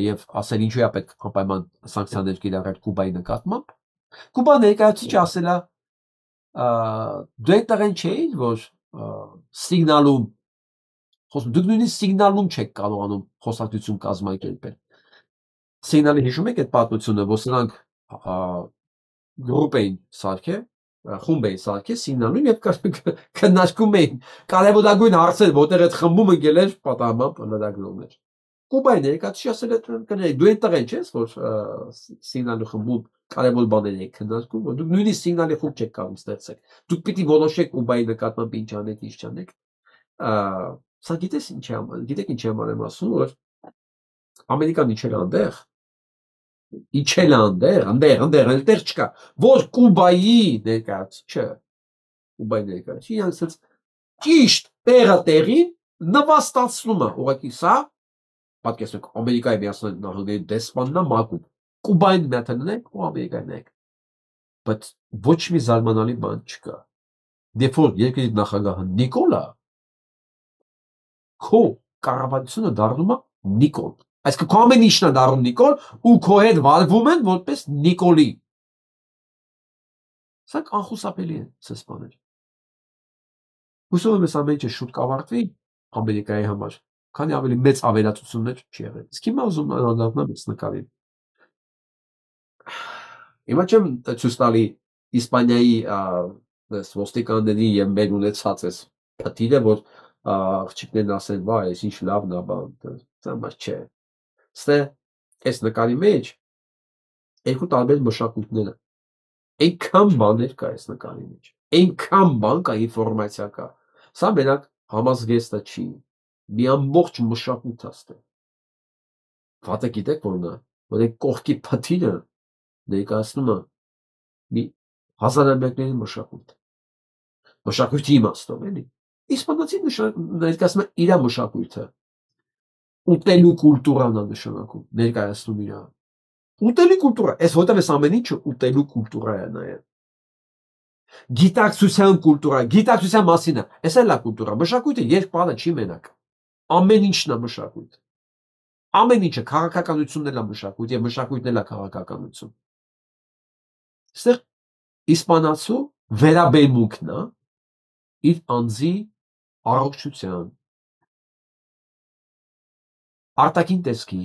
եւ ասել ինչու է պետք անպայման սանկցիաներ կիրառել Կուբայի նկատմամբ, Կուբա ներկայացուցիչը ասել է դու այդտեղ չէի, որ սիգնալում դուք նույնիսկ սիգնալում չեք կարողանում խոսակցություն կազմակերպել։ Սիգնալի հիշում եք այդ պատմությունը, որ սրանք գրուպ էին սարքել, խումբ էին սարքել սիգնալում եւ քննարկում էին կարևորագույն հարցեր, որտեղ այդ խմբում ընկել էր պատահաբար լրագրողներ։ Կուբայի ներկայացուցիչը ասել է դու այդտեղ չես, որ սիգնալի խմբում կարևոր բաներ եք քննարկում, որ դուք նույնիսկ սիգնալի խումբ չեք կարող ստեղծել։ Դուք պիտի որոշեք Կուբայի նկատմամբ ինչ անեք, ինչ չանեք։ Սա գիտեք ինչի համար եմ ասում, որ Ամերիկան իջել է այնտեղ չկա, որ Կուբայի ներկայացուցիչը իրանց ճիշտ տեղը տեղին նվաստացնում է, ուղղակի սա պատկերացնեք Ամերիկայի Միացյալ Նահանգների դեսպանն է մակում, Կուբային միացնեք ու Ամերիկային եք, բայց ոչ մի զարմանալի բան չկա, երբ որ երկրի նախագահը Նիկոլա, քո կառավարությունը դառնում է Նիկոլ, այսինքն քո ամեն ինչն է դառնում Նիկոլ ու քո հետ վարվում են որպես Նիկոլի, սա անխուսափելի է սենց բաներ։ Հուսով եմ այս ամեն ինչը շուտ կավարտվի Ամերիկայի համար, քանի ավելի մեծ ավերածություններ չի եղել։ Իսկ հիմա ուզում անդրադառնամ այս նկարին։ Հիմա չեմ ցույց տալի Իսպանիայի ոստիկանների եւ մեր ունեցած էս փթիլը, որ աղջիկներն ասեն, վայ, այս ինչ լավն է բան, դա մար չէ։ Ստե այս նկարի մեջ երկու տարբեր մշակույթներ են։ Այնքան բաներ կա այս նկարի մեջ։ Այնքան բան կա, ինֆորմացիա կա։ Սա մենակ համազգեստը չի, մի ամբողջ մշակույթ է ստե։ Վատը գիտեք որն է, որ այդ կողքի փթիլը ներկայացնում է մի հազարամյակների մշակույթ։ Մշակույթի իմաստով էլի։ Իսպանացին ներկայացնում է իր մշակույթը։ Ուտելու կուլտուրան է նշանակում, ներկայացնում իր։ Ուտելի կուլտուրա, այս որտեղ այս ամեն ինչը ուտելու կուլտուրա է նաև։ Գիտակցության կուլտուրա, գիտակցության մասին է, այս էլ է կուլտուրա, մշակույթը երկբանը չի մենակ։ Ամեն ինչն է մշակույթ։ Ամեն ինչը քաղաքականությունն էլ է մշակույթ եւ մշակույթն էլ է քաղաքականություն։ Այստեղ իսպանացու վերաբերմունքն է իր անձի առողջության, արտաքին տեսքի,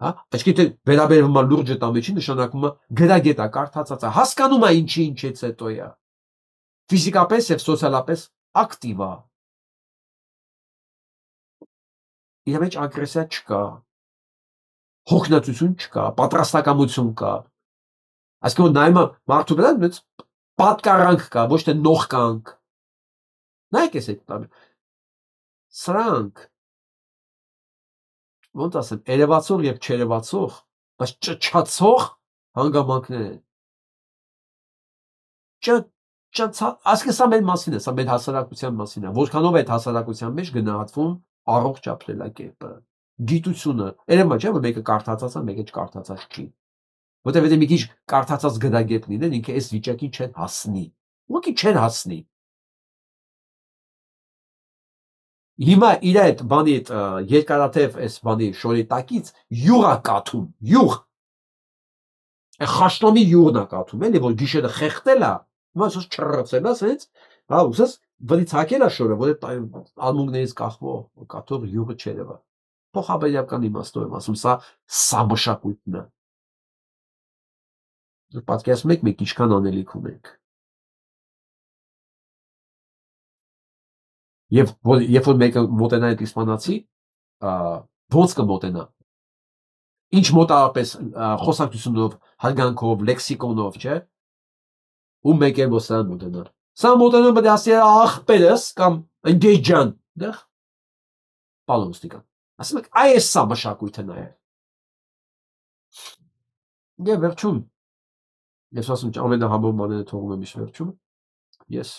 Այսինքն եթե վերաբերվում է լուրջ այդ ամենի, նշանակում է գրագետ է, կարդացած է, հասկանում է ինչի ինչից հետո է։ Ֆիզիկապես եւ սոցիալապես ակտիվ է։ Իր մեջ ագրեսիա չկա, հոգնածություն չկա, պատրաստակամություն կա։ Այսինքն նայում է մարդու վրա մեծ պատկառանք կա, ոչ թե նողկանք։ Նայեք այս այդ։ Սրանք ոնց ասեմ, երևացող եւ չերևացող, բայց ճչացող հանգամանքներ են։ Ասկե սա մեր մասին է, սա մեր հասարակության մասին է, որքանով այդ հասարակության մեջ գնահատվում առողջ ապրելակերպը, գիտությունը, երևա չէ, որ մեկը կարդացած է, մեկը չկարդացած չի։ Որտեւ եթե մի քիչ կարդացած գդագետ լինեն, ինքը այս վիճակին չեն հասնի։ Ոքի չեն հասնի։ Հիմա իր այդ բանի այդ երկարաթև այս բանի շորի տակից յուղ է կաթում, յուղ։ Խաշտամի յուղն է կաթում, էլի որ գիշերը խեղտել է, հիմա ասես չռծել է, ասես, հա, ուսես վրից հակել է շորը, որ ալմունկներից կաթող յուղը չերևա։ Փոխաբերական իմաստով եմ ասում, սա մշակույթն է։ Պատկերացնում եք մենք ինչքան անելիք ունենք։ Եվ երբ որ մեկը մոտենա այդ իսպանացի, ոնց կմոտենա։ Ինչ մոտավորապես խոսակցությունով, հարգանքով, լեքսիկոնով, չէ։ Ու մեկ էլ որ սա մոտենա։ Սա մոտենա պետք է ասի ախպերս կամ ընկեջան, դեղ պալոստիկան։ Ասում եք, այս սա մշակույթը նայ։ Եվ վերջում ես ասում ամենահամոր բաները թողում եմ իշ վերջում։ Ես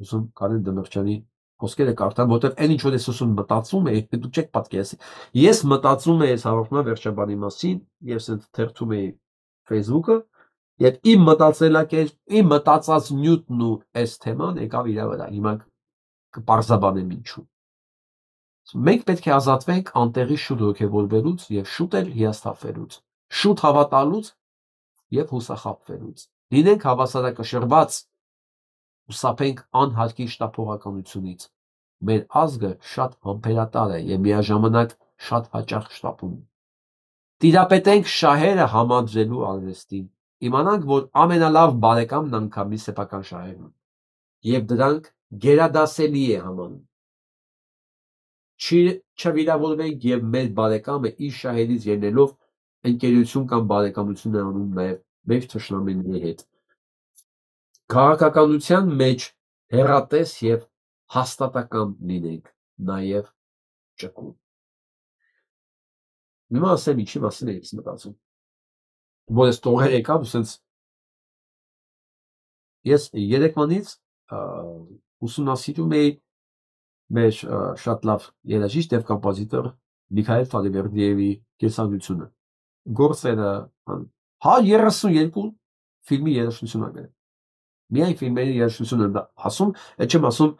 ուզում Կարեն Դմրճյանի խոսքերը կարդամ, որտեղ այն ինչ որ ես ուսում մտածում էի, դուք չեք պատկերացնի։ Ես մտածում էի այս հաղորդման վերջաբանի մասին, եւ ասենց թերթում էի Facebook-ը, եւ իմ մտածելակերպ, իմ մտածած նյութն ու այս թեման եկավ իր վրա։ Հիմա կպարզաբանեմ ինչու։ Մենք պետք է ազատվենք անտեղի շուտ հոգևորվելուց եւ շուտ էլ հիասթափվելուց, շուտ հավատալուց եւ հուսախաբվելուց։ Լինենք հավասարակշռված, ուսափենք անհարկի շտապողականությունից։ Մեր ազգը շատ համբերատար է եւ միաժամանակ շատ հաճախ շտապում։ Տիրապետենք շահերը համադրելու արվեստին։ Իմանանք, որ ամենալավ բարեկամն անգամի սեփական շահերն են եւ դրանք գերադասելի է համանում։ Չվիրավորվենք եւ մեր բարեկամը իր շահերից ելնելով ընկերություն կամ բարեկամություն է անում նաեւ մեր թշնամիների հետ։ Քաղաքականության մեջ հեռատես եւ հաստատակամ լինենք, նաեւ ճկուն։ Հիմա ասեմ ինչի մասին եմ մտածում։ Որ ես տողեր եկավ, ասենց ես երեկվանից ուսումնասիրում էի մեր շատ լավ երաժիշտ եւ կոմպոզիտոր Միքայել Ֆալիվերդիևի կեսագրությունը։ Գործերը 32 ֆիլմի երաժշտություն ա գրել։ Միայն ֆիլմերի երաժշտություն եմ ասում, այդ չեմ ասում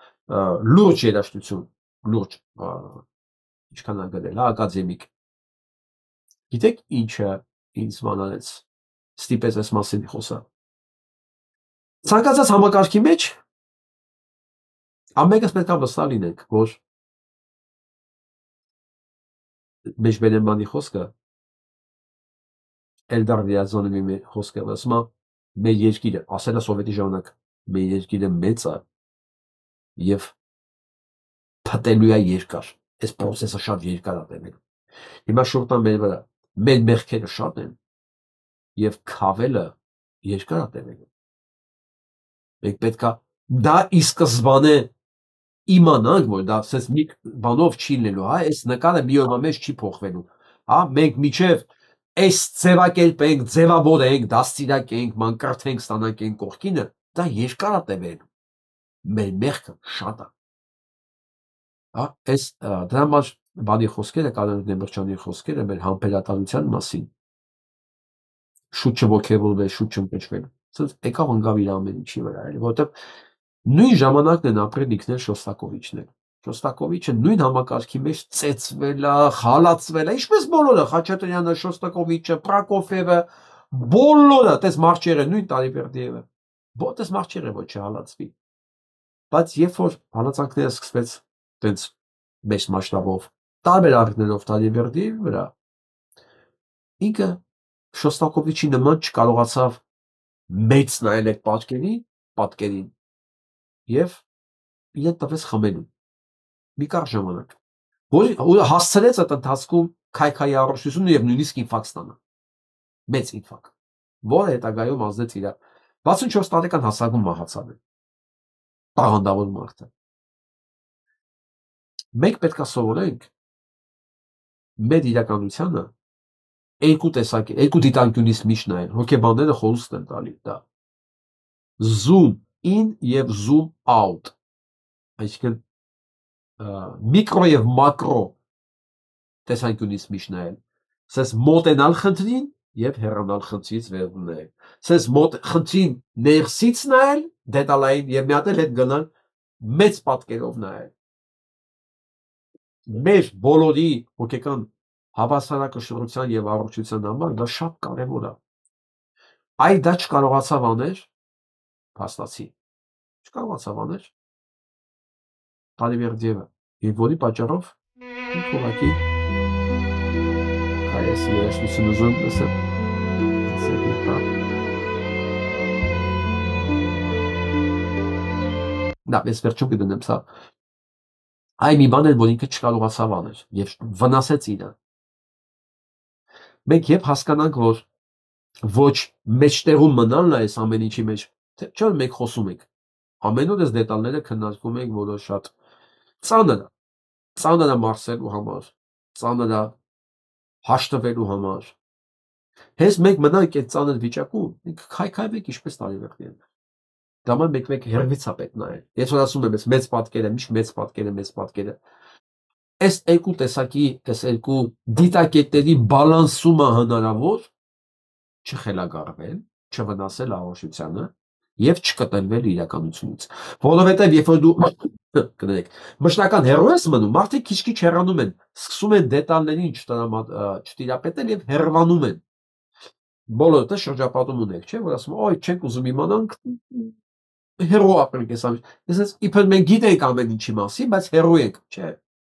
լուրջ երաժշտություն, լուրջ ինչքան ա գրել, հա, ակադեմիկ։ Գիտեք ինչը ինձ մանանեց, ստիպեց այս մասին խոսալ։ Ցանկացած համակարգի մեջ ամենից պետք է վստահ լինենք, որ մեջ բերեմանի խոսքը Էլդար Ռիազանովի խոսքը ասում է մեր երկիրը, ասել է սովետի ժամանակ, մեր երկիրը մեծ է եւ փտելու է երկար։ Այս process-ը շատ երկար է տևելու։ Հիմա շուտը մեր վրա, մեր մեղքերը շատ են եւ քավելը երկար է տևելու։ Մենք պետք է դա ի սկզբանե իմանանք, որ դա ասես մի բանով չի լինելու, հա, այս նկարը մի օրվա մեջ չի փոխվելու, հա, մենք միջև այս ձևակերպենք, ձևավորենք, դաստիարակենք, մանկրտենք, ստանանք կողքինը, դա երկար է տևելու, մեր մեղքը շատ է, հա, այս դրա համար բանի խոսքերը, Կարեն Դեմիրճյանի խոսքերը մեր համբերատարության մասին, շուտ չոգևորվել, շուտ չընկճվել, ասես եկավ ընկավ իր ամեն ինչի վրա, որովհետև նույն ժամանակն են ապրել ինքներ Շոստակովիչներ։ Շոստակովիչը նույն համակարգի մեջ ծեծվել է, խալացվել է, ինչպես բոլորը, Խաչատրյանը, Շոստակովիչը, Պրոկոֆիևը, բոլորը, տես Մարչերը, նույն Տալիվերդիևը, տես Մարչերը ոչ չհալացվի։ Բայց երբ որ հալածանքները սկսվեց տենց մեծ մասշտաբով, տարբեր առիթներով Տալիվերդիևի վրա, ինքը Շոստակովիչի նման չկարողացավ մեծ նայել այդ պատկերին եւ իրեն տվեց խմելու մի կարճ ժամանակ, որ հասցրեց այդ ընթացքում քայքայի առողջությունը եւ նույնիսկ ինֆարկտ ստանալ, մեծ ինֆարկտ, որը հետագայում ազդեց իր 64 տարեկան հասակում մահացավ է, տաղանդավոր մարդը։ Մենք պետք է սովորենք մեր իրականությանը երկու դիտանկյունից միշտ նայել, հոգեբանները խորհուրդ են տալի դա։ Zoom in եւ zoom out, այսինքն միկրո եւ մակրո տեսանկյունից միշտ նայել, ասես մոտենալ խնդրին եւ հեռանալ խնդրից վերում նայել, ասես խնդրին ներսից նայել, դետալային եւ մի հատ էլ հետ գնալ մեծ պատկերով նայել։ Մեր բոլորի հոգեկան հավասարակշռության եւ առողջության համար դա շատ կարեւոր է։ Այ դա չկարողացավ անել փաստացի։ Չկարողացավ անել Տալիվերդիևը, եւ որի պատճառով ինքը ուղղակի այս երաժշտությունը ուզում լսել։ Դա ես վերջում կդնեմ սա։ Այ մի բան էր, որ ինքը չկարողացավ անել եւ վնասեց իրան։ Մենք երբ հասկանանք, որ ոչ մեջտեղում մնալն է այս ամեն ինչի մեջ, չէ՞ որ մենք խոսում ենք։ Ամեն օր այս դետալները քննարկում ենք, որը շատ ծանր է մարսելու համար, ծանր է հաշտվելու համար։ Հենց մենք մնանք այդ ծանր վիճակում, քայքայվենք ինչպես Տալիվերդիևը։ Դա մեկ հերվից է պետք նայել։ Ես որ ասում եմ, այս մեծ պատկերը, միշտ մեծ պատկերը։ Այս երկու տեսակի, այս երկու դիտակետերի բալանսումը հնարավոր չխելագարվել, չվնասել առողջությանը եւ չկտրվել իրականությունից։ Որովհետեւ երբ որ դու կներեք, մշտական հեռու ես մնում, մարդիկ քիչ-քիչ հեռանում են, սկսում են դետալներին չտիրապետել եւ հեռվանում են։ Բոլորը շրջապատում ունեք, չէ՞, որ ասում, «Ոյ, չենք ուզում իմանանք, հեռու ապրենք այս ամեն»։ Այսինքն, իբր մենք գիտենք ամեն ինչի մասին, բայց հեռու ենք, չէ՞։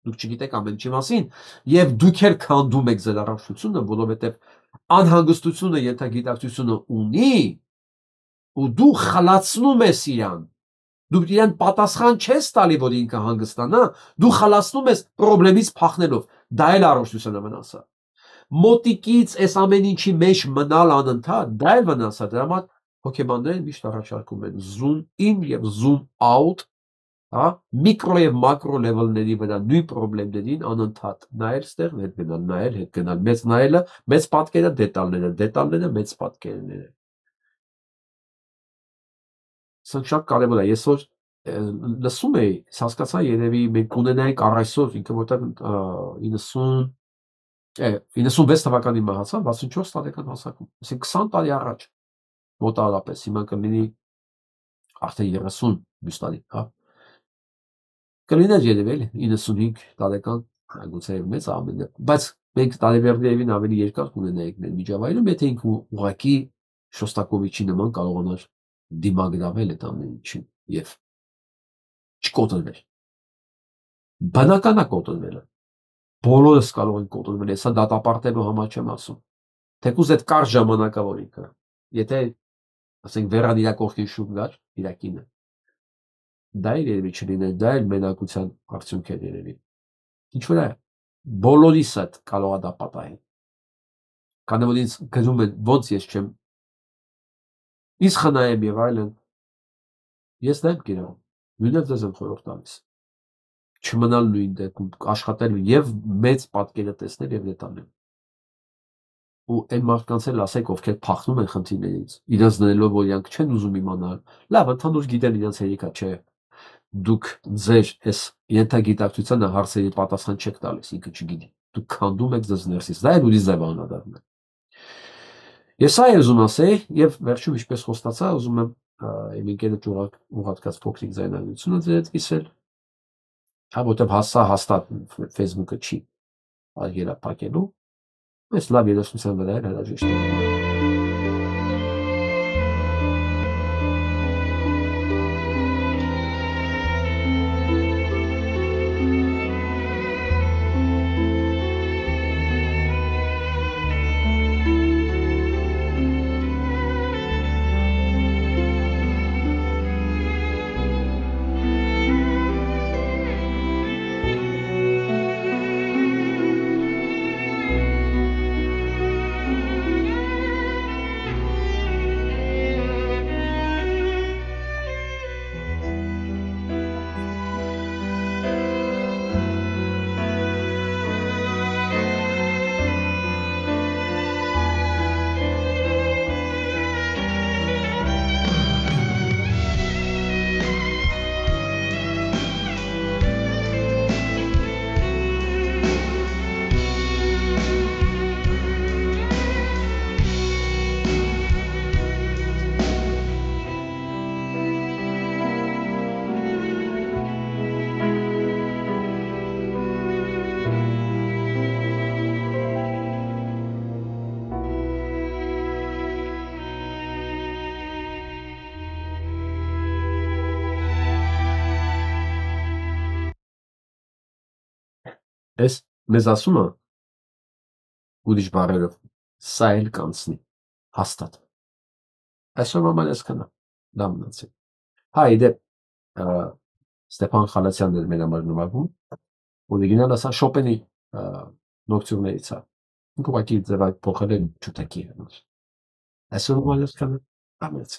Դուք չգիտեք ամեն ինչի մասին եւ դուք էլ քանդում եք ձեր առողջությունը, որովհետեւ անհանգստությունը ենթագիտակցությունը ունի ու դու խլացնում ես իրան։ Դու իրան պատասխան չես տալի, որ ինքը հանգստանա, դու խլացնում ես խնդրից փախնելով։ Դա էլ առողջության վնաս է։ Մոտիկից այս ամեն ինչի մեջ մնալ անընդհատ, դա էլ վնաս է։ Դրա համար հոգեբանները միշտ առաջարկում են zoom in եւ zoom out, հա, միկրո եւ մակրո լեվելների վրա նույն խնդիրներին անընդհատ նայել ստեղ հետ գնալ, նայել հետ գնալ, մեծ նայելը, մեծ պատկերը, դետալները, մեծ պատկերները։ Սա շատ կարևոր է։ Ես որ լսում էի, հասկացա երևի մենք ունենայինք առայսօր ինքը որտեղ 96 թվականին մահացավ 64 տարեկան հասակում, այսինքն 20 տարի առաջ մոտավորապես, հիմա կլինի արդեն 30 մյուս տարի, հա։ Կլիներ երևի 95 տարեկան, գուցե մեծ ամենը, բայց մենք Տալիվերդիևին ավելի երկար կունենայինք մեր միջավայրում, եթե ինքը ուղղակի Շոստակովիչի նման կարողանար դիմագրավել այդ ամեն ինչին եւ չկոտրվել։ Բնական է կոտրվելը։ Բոլորս կարող են կոտրվել, հեսա դատապարտելու համար չեմ ասում։ Թեկուզ այդ կարճ ժամանակավոր ինքը, եթե ասենք վերան իր կողքին շուտ գար, իր կինը, դա էլ երևի չլիներ, դա էլ մենակության արդյունք էր երևի։ Ինչ որ է, բոլորիս հետ կարող է դա պատահել։ Քանի որ ինձ գրում են, ոնց ես չեմ Իս խնայեմ եւ այլն, ես դա եմ գիրում, նույնը ձեզ եմ խորհուրդ տալիս։ Չմնալ նույն դեպքում, աշխատել եւ մեծ պատկերը տեսնել եւ դետալներ։ Ու այն մարդկանց էլ ասեք, ովքեր փախնում են խնդիրներից, իրենց դնելով, որ իրանք չեն ուզում իմանալ, լավ, ընդհանուր գիտեն իրենց հերիքա չէ։ Դուք ձեր այս ենթագիտակցությանը հարցերի պատասխան չեք տալիս, ինքը չգիտի։ Դուք քանդում եք ձեզ ներսից, դա էլ ուրիշ ձև անդրադառնում է։ Ես այ ուզում ասեի եւ վերջում ինչպես խոստացա, ուզում եմ իմ ընկերոջ ուղղակած փոքրիկ ձայնագրությունը ձեզ կիսել։ Հա որտեւ հաստատ Facebook-ը չի արգելափակելու։ Այս լավ երաժշտության վրա էլ հրաժեշտ է։ Էս մեզ ասում է ուրիշ բառերով սա էլ կանցնի հաստատ այսօր մաման այսքան է դա մնացի հա իդեպ Ստեփան Խալացյանն էր մեր համար նվագում օրիգինալ ասա Շոպենի նոկտյուրներից է ինքը ուղղակի ձևափոխել են չուտակի այսօր մաման այսքան է ամենից